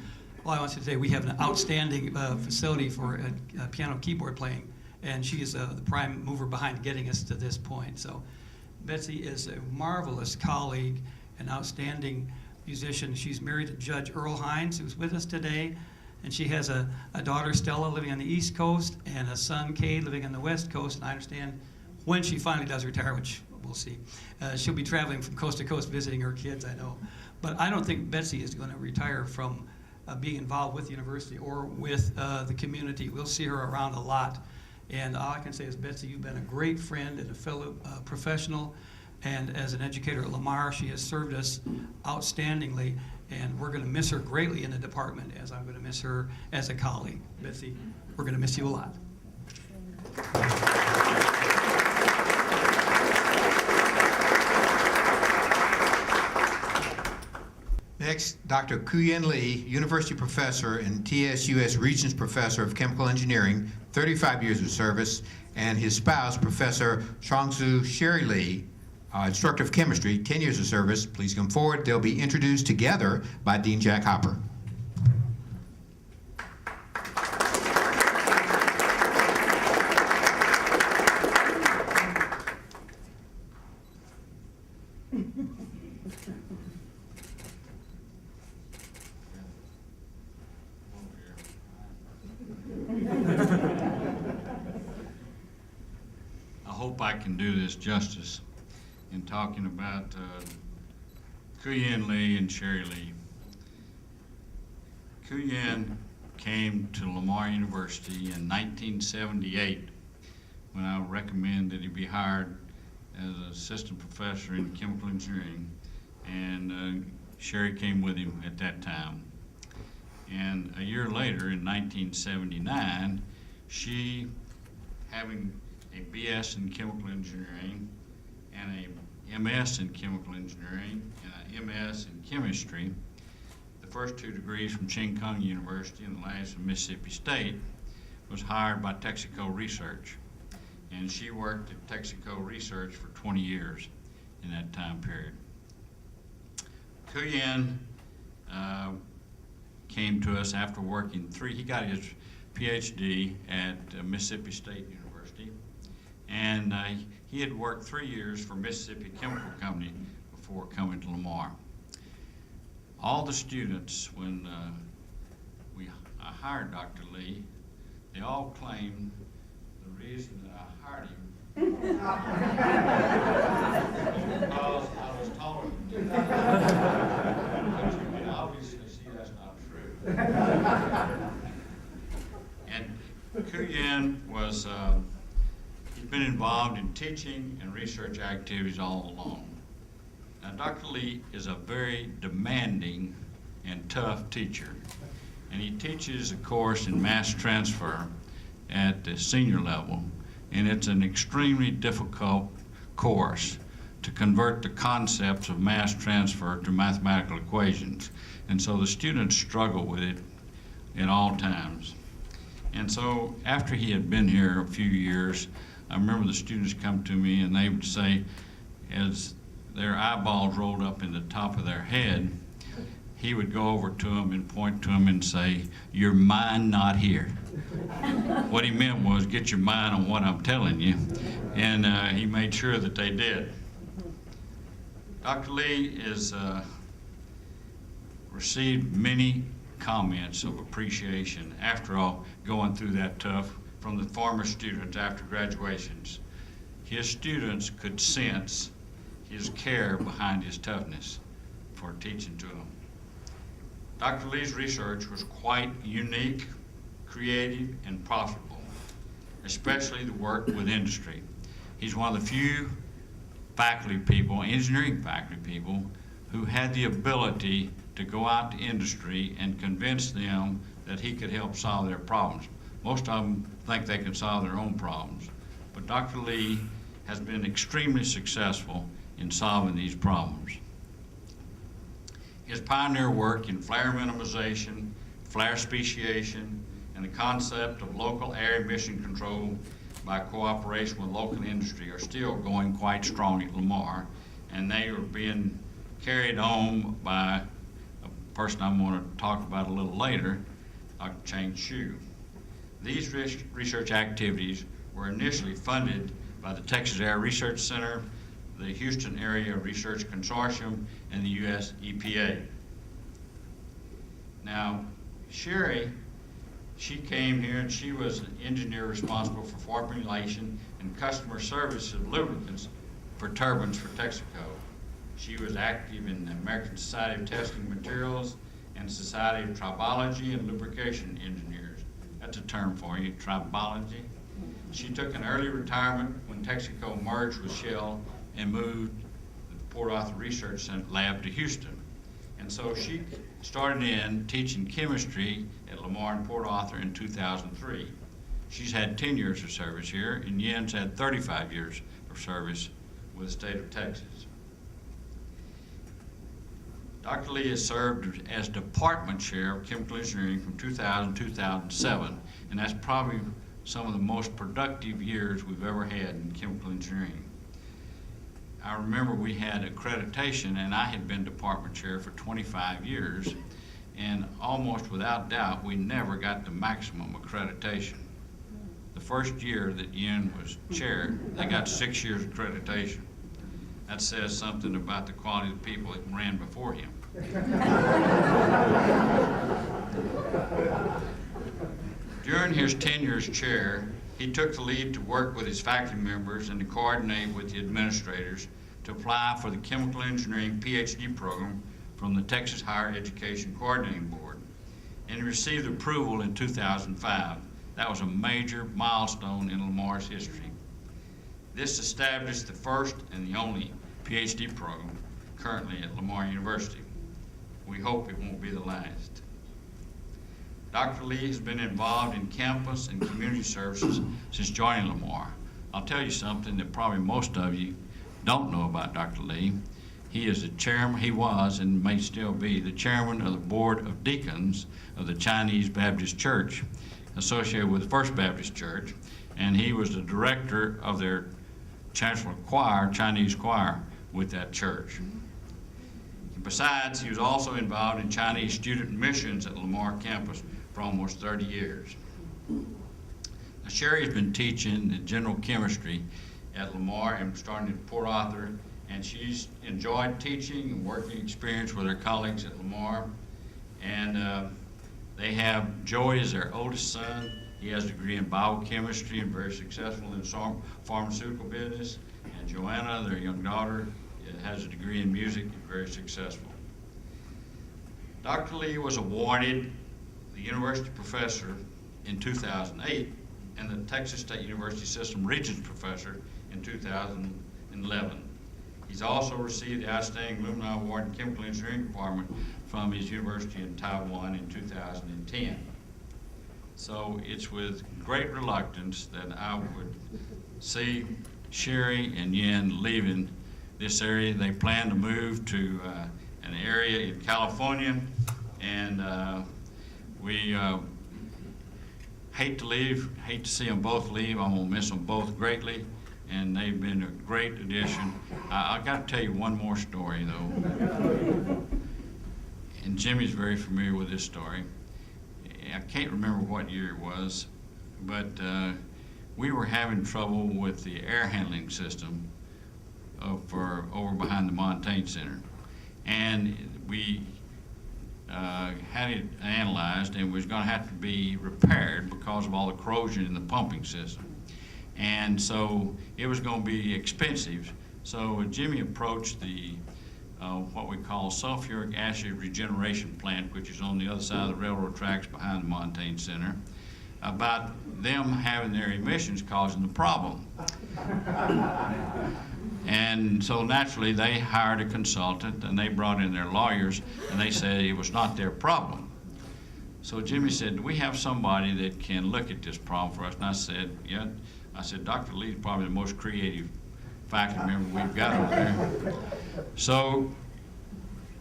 Well, I want to say we have an outstanding facility for piano keyboard playing, and she is the prime mover behind getting us to this point. So Betsy is a marvelous colleague, an outstanding musician. She's married to Judge Earl Hines, who's with us today, and she has a daughter, Stella, living on the East Coast, and a son, Cade, living on the West Coast. And I understand when she finally does retire, which we'll see, she'll be traveling from coast to coast visiting her kids, I know. But I don't think Betsy is going to retire from being involved with the university or with the community. We'll see her around a lot. And all I can say is, Betsy, you've been a great friend and a fellow professional. And as an educator at Lamar, she has served us outstandingly. And we're going to miss her greatly in the department, as I'm going to miss her as a colleague. Betsy, we're going to miss you a lot. Next, Dr. Kuyen Lee, University Professor and TSUS Regents Professor of Chemical Engineering, 35 years of service, and his spouse, Professor Chongsu Sherry Lee, Instructor of Chemistry, 10 years of service. Please come forward. They'll be introduced together by Dean Jack Hopper. I hope I can do this justice in talking about Kuyen Lee and Sherry Lee. Kuyen came to Lamar University in 1978 when I recommended that he be hired as an assistant professor in chemical engineering, and Sherry came with him at that time. And a year later, in 1979, she, having a BS in chemical engineering and a MS in chemical engineering and a MS in chemistry, the first two degrees from Ching Kung University and the last from Mississippi State, was hired by Texaco Research. And she worked at Texaco Research for 20 years in that time period. Kuyen came to us after working he got his PhD at Mississippi State University, and he had worked 3 years for Mississippi Chemical Company before coming to Lamar. All the students, when I hired Dr. Lee, they all claimed the reason that I hired him because I was taller than him. But you can obviously see that's not true. And Kuyen was, he'd been involved in teaching and research activities all along. Now, Dr. Lee is a very demanding and tough teacher, and he teaches a course in mass transfer at the senior level, and it's an extremely difficult course to convert the concepts of mass transfer to mathematical equations, and so the students struggle with it at all times. And so after he had been here a few years, I remember the students come to me and they would say, as their eyeballs rolled up in the top of their head, he would go over to them and point to them and say, "Your mind not here." What he meant was, get your mind on what I'm telling you, and he made sure that they did. Dr. Lee is received many comments of appreciation after all going through that tough from the former students after graduations. His students could sense his care behind his toughness for teaching to them. Dr. Lee's research was quite unique, creative, and profitable, especially the work with industry. He's one of the few faculty people, engineering faculty people, who had the ability to go out to industry and convince them that he could help solve their problems. Most of them think they can solve their own problems, but Dr. Lee has been extremely successful in solving these problems. His pioneer work in flare minimization, flare speciation, and the concept of local area emission control by cooperation with local industry are still going quite strong at Lamar, and they are being carried on by a person I'm going to talk about a little later, Dr. Chang Shu. These research activities were initially funded by the Texas Air Research Center, the Houston Area Research Consortium, and the U.S. EPA. Now, Sherry, she came here and she was an engineer responsible for formulation and customer service of lubricants for turbines for Texaco. She was active in the American Society of Testing Materials and Society of Tribology and Lubrication Engineers. That's a term for you, tribology. She took an early retirement when Texaco merged with Shell and moved the Port Arthur Research Lab to Houston. And so she started in teaching chemistry at Lamar and Port Arthur in 2003. She's had 10 years of service here, and Yen's had 35 years of service with the state of Texas. Dr. Lee has served as department chair of chemical engineering from 2000 to 2007, and that's probably some of the most productive years we've ever had in chemical engineering. I remember we had accreditation, and I had been department chair for 25 years, and almost without doubt, we never got the maximum accreditation. The first year that Yen was chair, they got 6 years accreditation. That says something about the quality of the people that ran before him. During his tenure as chair, he took the lead to work with his faculty members and to coordinate with the administrators to apply for the chemical engineering PhD program from the Texas Higher Education Coordinating Board, and he received approval in 2005. That was a major milestone in Lamar's history. This established the first and the only PhD program currently at Lamar University. We hope it won't be the last. Dr. Lee has been involved in campus and community services since joining Lamar. I'll tell you something that probably most of you don't know about Dr. Lee. He is the chairman, he was and may still be the chairman of the Board of Deacons of the Chinese Baptist Church, associated with First Baptist Church, and he was the director of their chancellor choir, Chinese choir, with that church. Besides, he was also involved in Chinese student missions at Lamar campus for almost 30 years. Now, Sherry has been teaching in general chemistry at Lamar and starting at Port Arthur, and she's enjoyed teaching and working experience with her colleagues at Lamar. And they have Joey as their oldest son. He has a degree in biochemistry and very successful in the pharmaceutical business. And Joanna, their young daughter, has a degree in music and very successful. Dr. Lee was awarded the University Professor in 2008 and the Texas State University System Regents Professor in 2011. He's also received the Outstanding Alumni Award in Chemical Engineering Department from his university in Taiwan in 2010. So it's with great reluctance that I would see Sherry and Yen leaving this area. They plan to move to an area in California, and we hate to see them both leave. I'm gonna miss them both greatly, and they've been a great addition. I got to tell you one more story though, and Jimmy's very familiar with this story. I can't remember what year it was, but we were having trouble with the air handling system for over behind the Montaigne Center, and we had it analyzed, and it was going to have to be repaired because of all the corrosion in the pumping system. And so it was going to be expensive. So Jimmy approached the what we call sulfuric acid regeneration plant, which is on the other side of the railroad tracks behind the Montaigne Center, about them having their emissions causing the problem. And so naturally they hired a consultant, and they brought in their lawyers, and they said it was not their problem. So Jimmy said, do we have somebody that can look at this problem for us? And I said, yeah. I said, Dr. Lee's probably the most creative faculty member we've got over there. So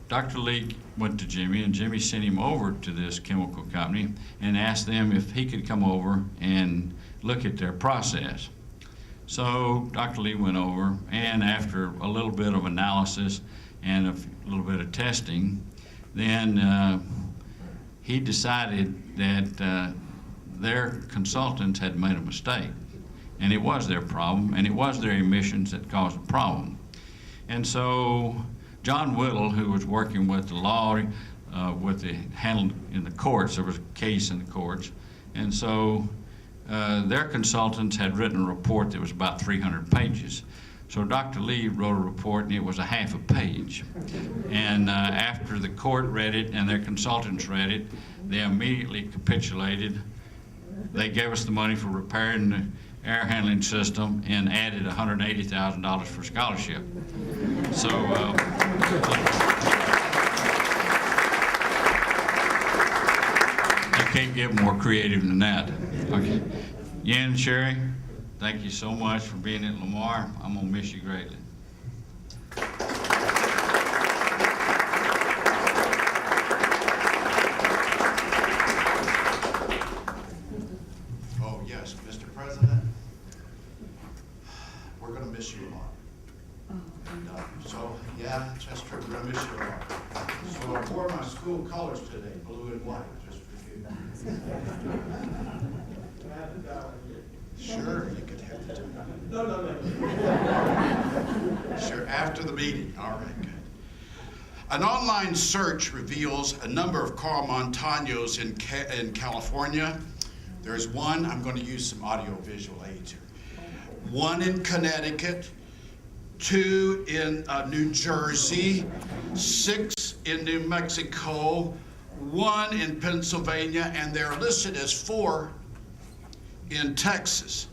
Dr. Lee went to Jimmy, and Jimmy sent him over to this chemical company and asked them if he could come over and look at their process. So Dr. Lee went over, and after a little bit of analysis and a little bit of testing, then he decided that their consultants had made a mistake. And it was their problem, and it was their emissions that caused the problem. And so John Whittle, who was working with the law, with the handled in the courts, there was a case in the courts, and so their consultants had written a report that was about 300 pages. So Dr. Lee wrote a report, and it was a half a page. And after the court read it and their consultants read it, they immediately capitulated. They gave us the money for repairing the air handling system and added $180,000 for scholarship. So you can't get more creative than that. Okay. Yen, Sherry, thank you so much for being at Lamar. I'm gonna miss you greatly. Oh, yes, Mr. President, we're going to miss you a lot. And, so, yeah, that's true, we're going to miss you a lot. So I wore my school colors today, blue and white, just for you. Sure, you could have it. No. Sure, after the meeting, all right, good. An online search reveals a number of Carl Montanos in California. There's one, I'm going to use some audio-visual aids here. One in Connecticut, 2 in New Jersey, 6 in New Mexico, 1 in Pennsylvania, and they're listed as 4 in Texas.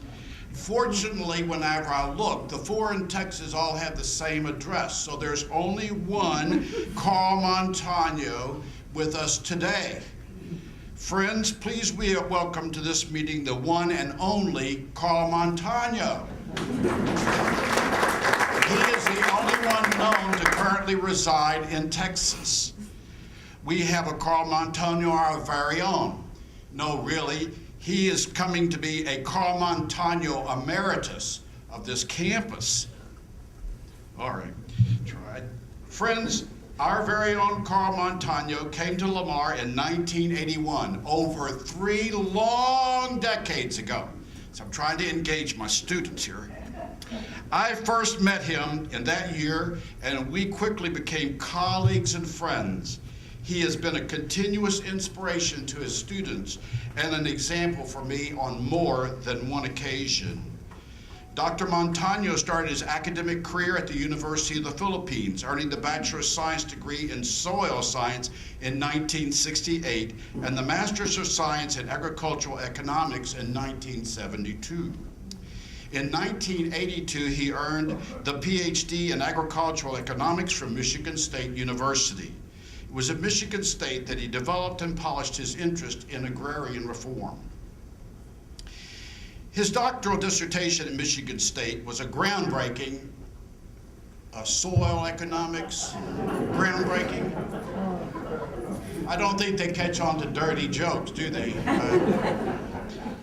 Fortunately, whenever I look, the 4 in Texas all have the same address, so there's only one Carl Montano with us today. Friends, please welcome to this meeting the one and only Carl Montano. He is the only one known to currently reside in Texas. We have a Carl Montano, our very own. No, really, he is coming to be a Carl Montano emeritus of this campus. All right, tried. Friends, our very own Carl Montano came to Lamar in 1981, over 3 long decades ago. So I'm trying to engage my students here. I first met him in that year, and we quickly became colleagues and friends. He has been a continuous inspiration to his students and an example for me on more than one occasion. Dr. Montano started his academic career at the University of the Philippines, earning the Bachelor of Science degree in Soil Science in 1968 and the Master's of Science in Agricultural Economics in 1972. In 1982, he earned the PhD in Agricultural Economics from Michigan State University. It was at Michigan State that he developed and polished his interest in agrarian reform. His doctoral dissertation at Michigan State was a groundbreaking soil economics, groundbreaking. I don't think they catch on to dirty jokes, do they?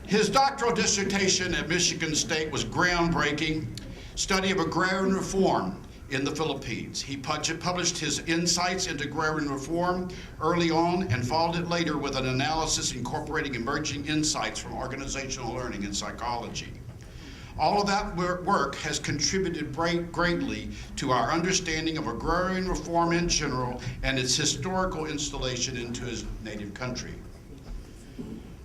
His doctoral dissertation at Michigan State was groundbreaking study of agrarian reform in the Philippines. He published his insights into agrarian reform early on and followed it later with an analysis incorporating emerging insights from organizational learning and psychology. All of that work has contributed greatly to our understanding of agrarian reform in general and its historical installation into his native country.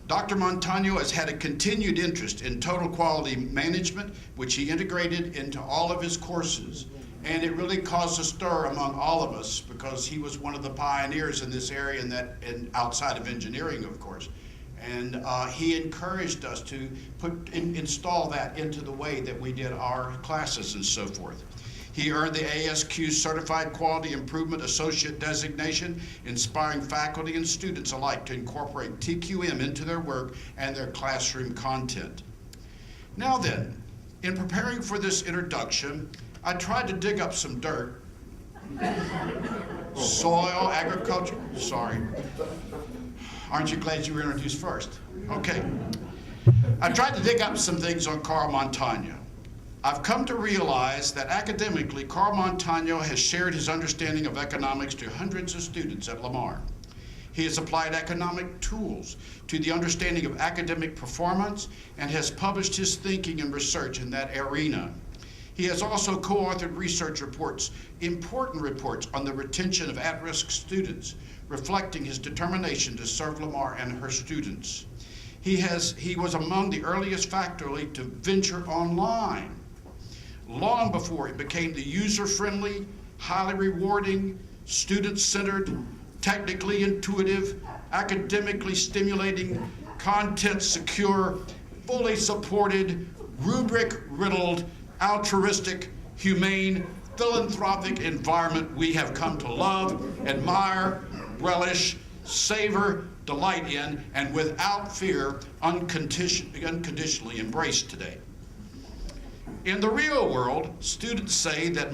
Dr. Montano has had a continued interest in total quality management, which he integrated into all of his courses. And it really caused a stir among all of us because he was one of the pioneers in this area and outside of engineering, of course. And he encouraged us to install that into the way that we did our classes and so forth. He earned the ASQ Certified Quality Improvement Associate designation, inspiring faculty and students alike to incorporate TQM into their work and their classroom content. Now then, in preparing for this introduction, I tried to dig up some dirt. Soil, agriculture, sorry. Aren't you glad you were introduced first? Okay. I tried to dig up some things on Carl Montano. I've come to realize that academically, Carl Montano has shared his understanding of economics to hundreds of students at Lamar. He has applied economic tools to the understanding of academic performance and has published his thinking and research in that arena. He has also co-authored research reports, important reports on the retention of at-risk students, reflecting his determination to serve Lamar and her students. He was among the earliest faculty to venture online, long before it became the user-friendly, highly rewarding, student-centered, technically intuitive, academically stimulating, content-secure, fully supported, rubric-riddled, altruistic, humane, philanthropic environment we have come to love, admire, relish, savor, delight in, and without fear, unconditionally embrace today. In the real world, students say that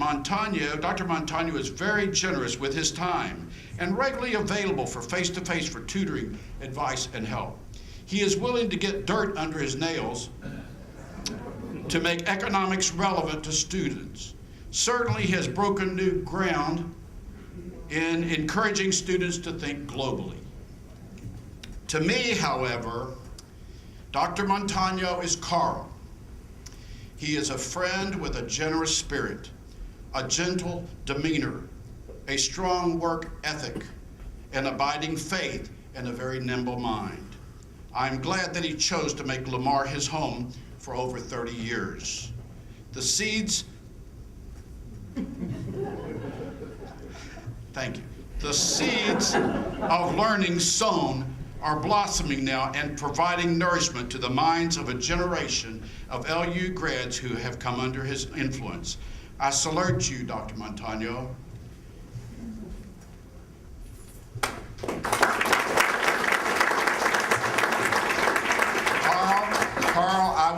Dr. Montano is very generous with his time and regularly available for face-to-face for tutoring, advice, and help. He is willing to get dirt under his nails to make economics relevant to students. Certainly he has broken new ground in encouraging students to think globally. To me, however, Dr. Montano is Carl. He is a friend with a generous spirit, a gentle demeanor, a strong work ethic, an abiding faith, and a very nimble mind. I'm glad that he chose to make Lamar his home for over 30 years. The seeds, thank you. The seeds of learning sown are blossoming now and providing nourishment to the minds of a generation of LU grads who have come under his influence. I salute you, Dr. Montano.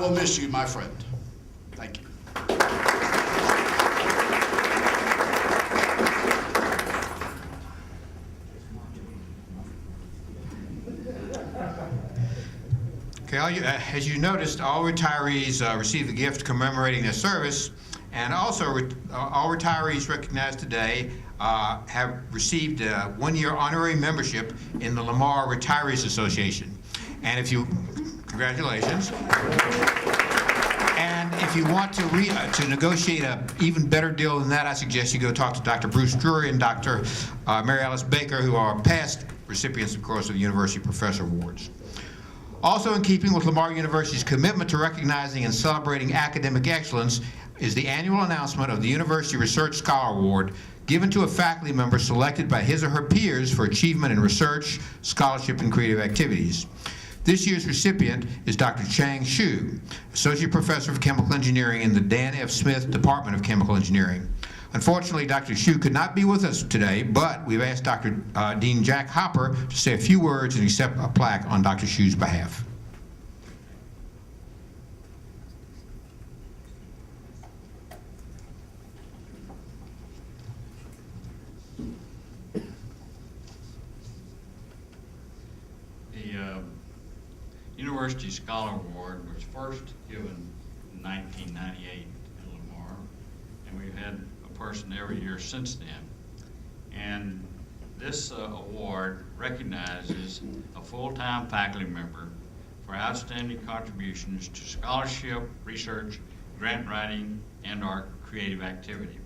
will miss you, my friend. Thank you. Okay, as you noticed, all retirees received a gift commemorating their service, and also all retirees recognized today have received a one-year honorary membership in the Lamar Retirees Association. And if you, congratulations. And if you want to negotiate an even better deal than that, I suggest you go talk to Dr. Bruce Drury and Dr. Mary Alice Baker, who are past recipients, of course, of the University Professor Awards. Also in keeping with Lamar University's commitment to recognizing and celebrating academic excellence is the annual announcement of the University Research Scholar Award given to a faculty member selected by his or her peers for achievement in research, scholarship, and creative activities. This year's recipient is Dr. Chang Xu, Associate Professor of Chemical Engineering in the Dan F. Smith Department of Chemical Engineering. Unfortunately, Dr. Xu could not be with us today, but we've asked Dr. Dean Jack Hopper to say a few words and accept a plaque on Dr. Xu's behalf. The University Scholar Award was first given in 1998 at Lamar, and we've had a person every year since then. And this award recognizes a full-time faculty member for outstanding contributions to scholarship, research, grant writing, and our creative activity.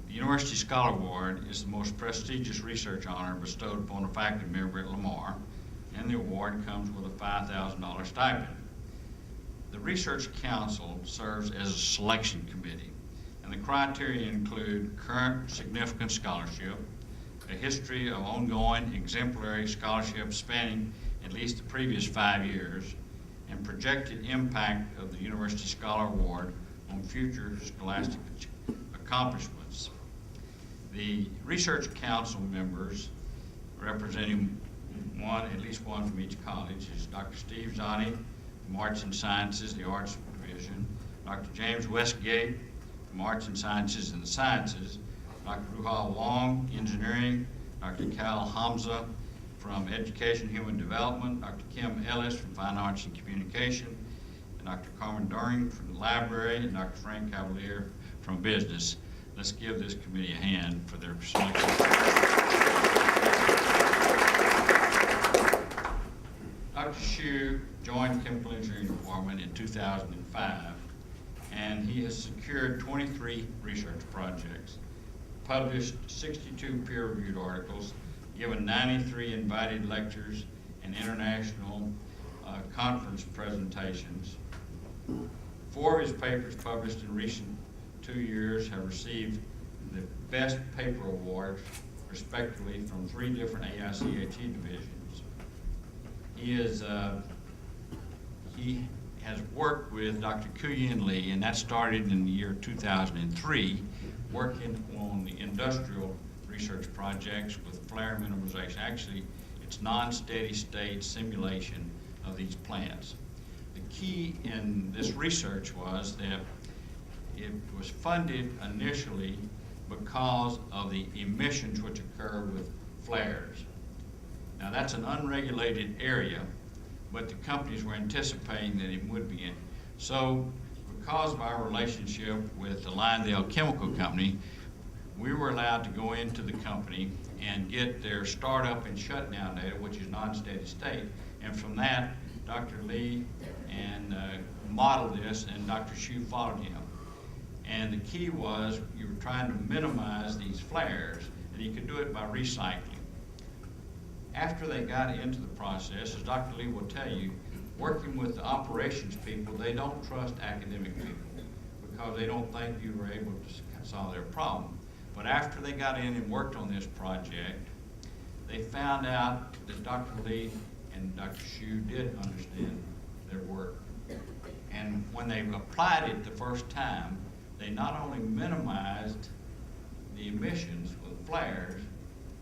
The University Scholar Award is the most prestigious research honor bestowed upon a faculty member at Lamar, and the award comes with a $5,000 stipend. The Research Council serves as a selection committee, and the criteria include current significant scholarship, a history of ongoing exemplary scholarship spanning at least the previous 5 years, and projected impact of the University Scholar Award on future scholastic accomplishments. The Research Council members, representing at least one from each college, is Dr. Steve Zani from Arts and Sciences, the Arts Division, Dr. James Westgate from Arts and Sciences and the Sciences, Dr. Ruhal Wong, Engineering, Dr. Cal Hamza from Education Human Development, Dr. Kim Ellis from Fine Arts and Communication, and Dr. Carmen During from the Library, and Dr. Frank Cavalier from Business. Let's give this committee a hand for their selection. Dr. Xu joined Chemical Engineering Department in 2005, and he has secured 23 research projects, published 62 peer-reviewed articles, given 93 invited lectures and international conference presentations. 4 of his papers published in recent 2 years have received the Best Paper Awards, respectively, from 3 different AICHE divisions. He has worked with Dr. Kuyin Lee, and that started in the year 2003, working on the industrial research projects with flare minimization. Actually, it's non-steady state simulation of these plants. The key in this research was that it was funded initially because of the emissions which occur with flares. Now, that's an unregulated area, but the companies were anticipating that it would be in. So, because of our relationship with the Lyondale Chemical Company, we were allowed to go into the company and get their startup and shutdown data, which is non-steady state. And from that, Dr. Lee modeled this, and Dr. Xu followed him. And the key was you were trying to minimize these flares, and you could do it by recycling. After they got into the process, as Dr. Lee will tell you, working with the operations people, they don't trust academic people because they don't think you were able to solve their problem. But after they got in and worked on this project, they found out that Dr. Lee and Dr. Xu did understand their work. And when they applied it the first time, they not only minimized the emissions with flares,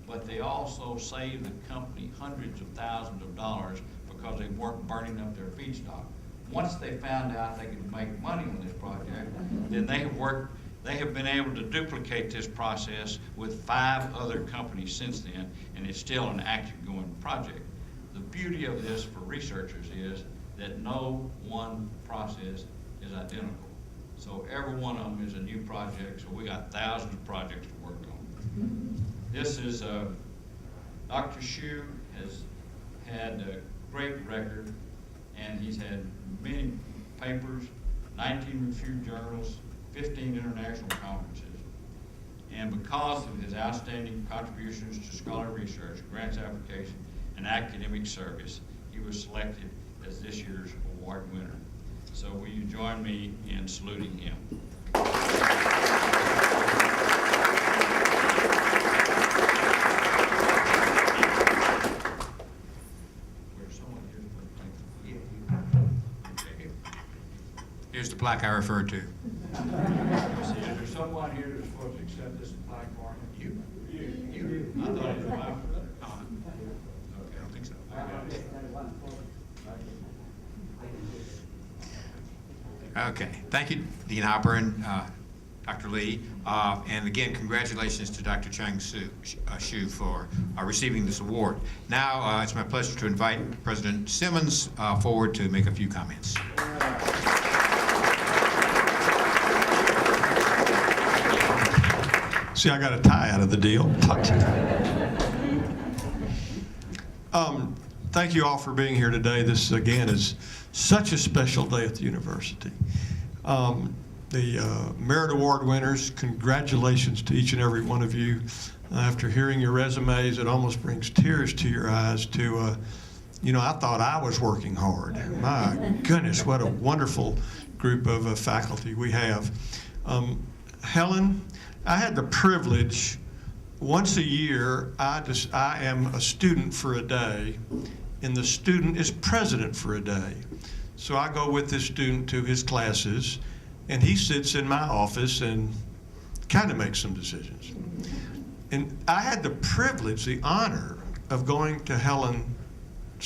but they also saved the company hundreds of thousands of dollars because they weren't burning up their feedstock. once they found out they could make money on this project, then they have been able to duplicate this process with 5 other companies since then, and it's still an active going project. The beauty of this for researchers is that no one process is identical. So every one of them is a new project, so we got thousands of projects to work on. This is, Dr. Hsu has had a great record, and he's had many papers, 19 reviewed journals, 15 international conferences. And because of his outstanding contributions to scholarly research, grants application, and academic service, he was selected as this year's award winner. So will you join me in saluting him? Here's the plaque I referred to. Is there someone here that's supposed to accept this plaque for him? You. I thought it was my. Okay, I don't think so. Okay, thank you, Dean Hopper and Dr. Lee. And again, congratulations to Dr. Chang Hsu for receiving this award. Now, it's my pleasure to invite President Simmons forward to make a few comments. See, I got a tie out of the deal. Thank you all for being here today. This, again, is such a special day at the university. The Merit Award winners, congratulations to each and every one of you. After hearing your resumes, it almost brings tears to your eyes to, you know, I thought I was working hard. My goodness, what a wonderful group of faculty we have. Helen, I had the privilege, once a year, I am a student for a day, and the student is president for a day. So I go with this student to his classes, and he sits in my office and kind of makes some decisions. And I had the privilege, the honor of going to Helen's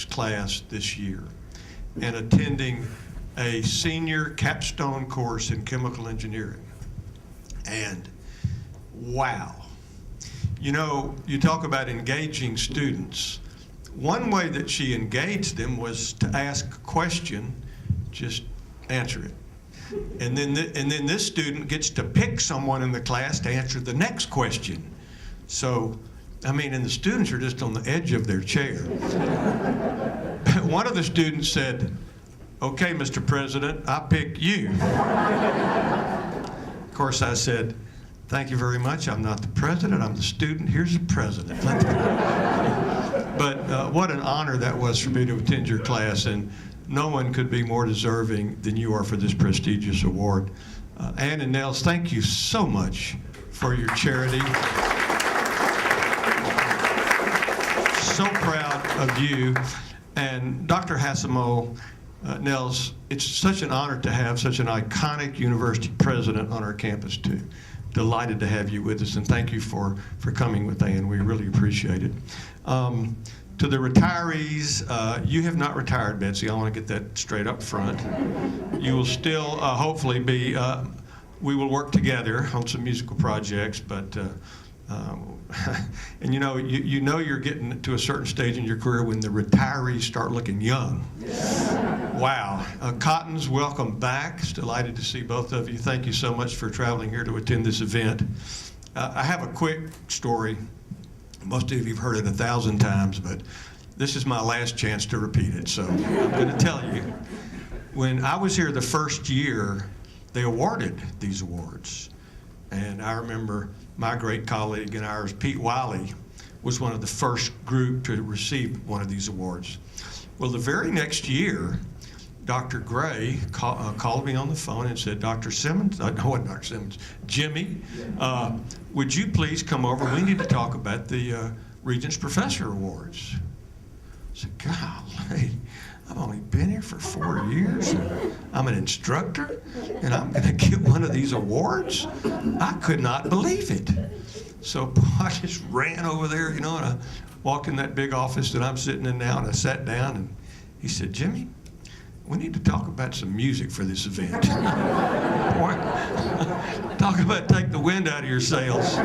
class this year and attending a senior capstone course in chemical engineering. And wow. You know, you talk about engaging students. One way that she engaged them was to ask a question, just answer it. And then this student gets to pick someone in the class to answer the next question. So, I mean, and the students are just on the edge of their chair. One of the students said, "Okay, Mr. President, I pick you." Of course, I said, "Thank you very much. I'm not the president. I'm the student. Here's the president." But what an honor that was for me to attend your class, and no one could be more deserving than you are for this prestigious award. Ann and Nels, thank you so much for your charity. So proud of you. And Dr. Hassimo, Nels, it's such an honor to have such an iconic university president on our campus too. Delighted to have you with us, and thank you for coming with Ann. We really appreciate it. To the retirees, you have not retired, Betsy. I want to get that straight up front. You will still hopefully be, we will work together on some musical projects, but, and you know you're getting to a certain stage in your career when the retirees start looking young. Wow. Cottons, welcome back. Delighted to see both of you. Thank you so much for traveling here to attend this event. I have a quick story. Most of you have heard it 1,000 times, but this is my last chance to repeat it, so I'm going to tell you. When I was here the first year, they awarded these awards. And I remember my great colleague and ours, Pete Wiley, was one of the first group to receive one of these awards. Well, the very next year, Dr. Gray called me on the phone and said, "Dr. Simmons," no, wasn't Dr. Simmons, "Jimmy, would you please come over? We need to talk about the Regents Professor Awards." I said, "Golly, I've only been here for 4 years. And I'm an instructor, and I'm going to get one of these awards?" I could not believe it. So I just ran over there, you know, and I walked in that big office that I'm sitting in now, and I sat down, and he said, "Jimmy, we need to talk about some music for this event. Boy, talk about take the wind out of your sails.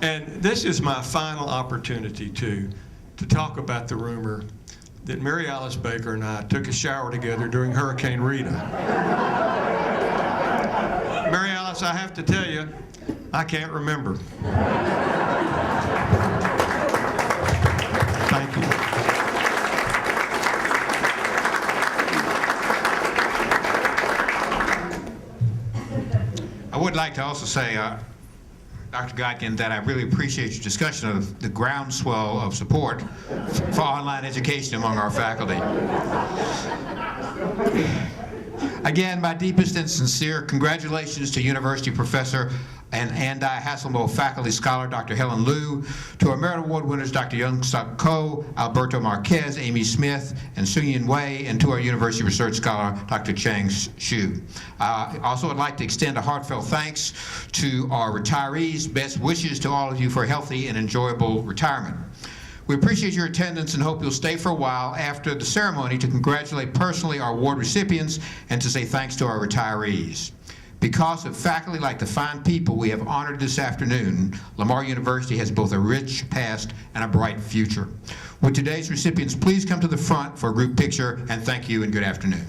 And this is my final opportunity to talk about the rumor that Mary Alice Baker and I took a shower together during Hurricane Rita. Mary Alice, I have to tell you, I can't remember. Thank you. I would like to also say, Dr. Godkin, that I really appreciate your discussion of the groundswell of support for online education among our faculty. Again, my deepest and sincere congratulations to University Professor and Andi Hasselmo Faculty Scholar Dr. Helen Liu, to our Merit Award winners Dr. Young-Suk Ko, Alberto Marquez, Amy Smith, and Sung-Yin Wei, and to our University Research Scholar Dr. Chang Xu. Also, I'd like to extend a heartfelt thanks to our retirees. Best wishes to all of you for a healthy and enjoyable retirement. We appreciate your attendance and hope you'll stay for a while after the ceremony to congratulate personally our award recipients and to say thanks to our retirees. Because of faculty like the fine people we have honored this afternoon, Lamar University has both a rich past and a bright future. Would today's recipients please come to the front for a group picture, and thank you and good afternoon.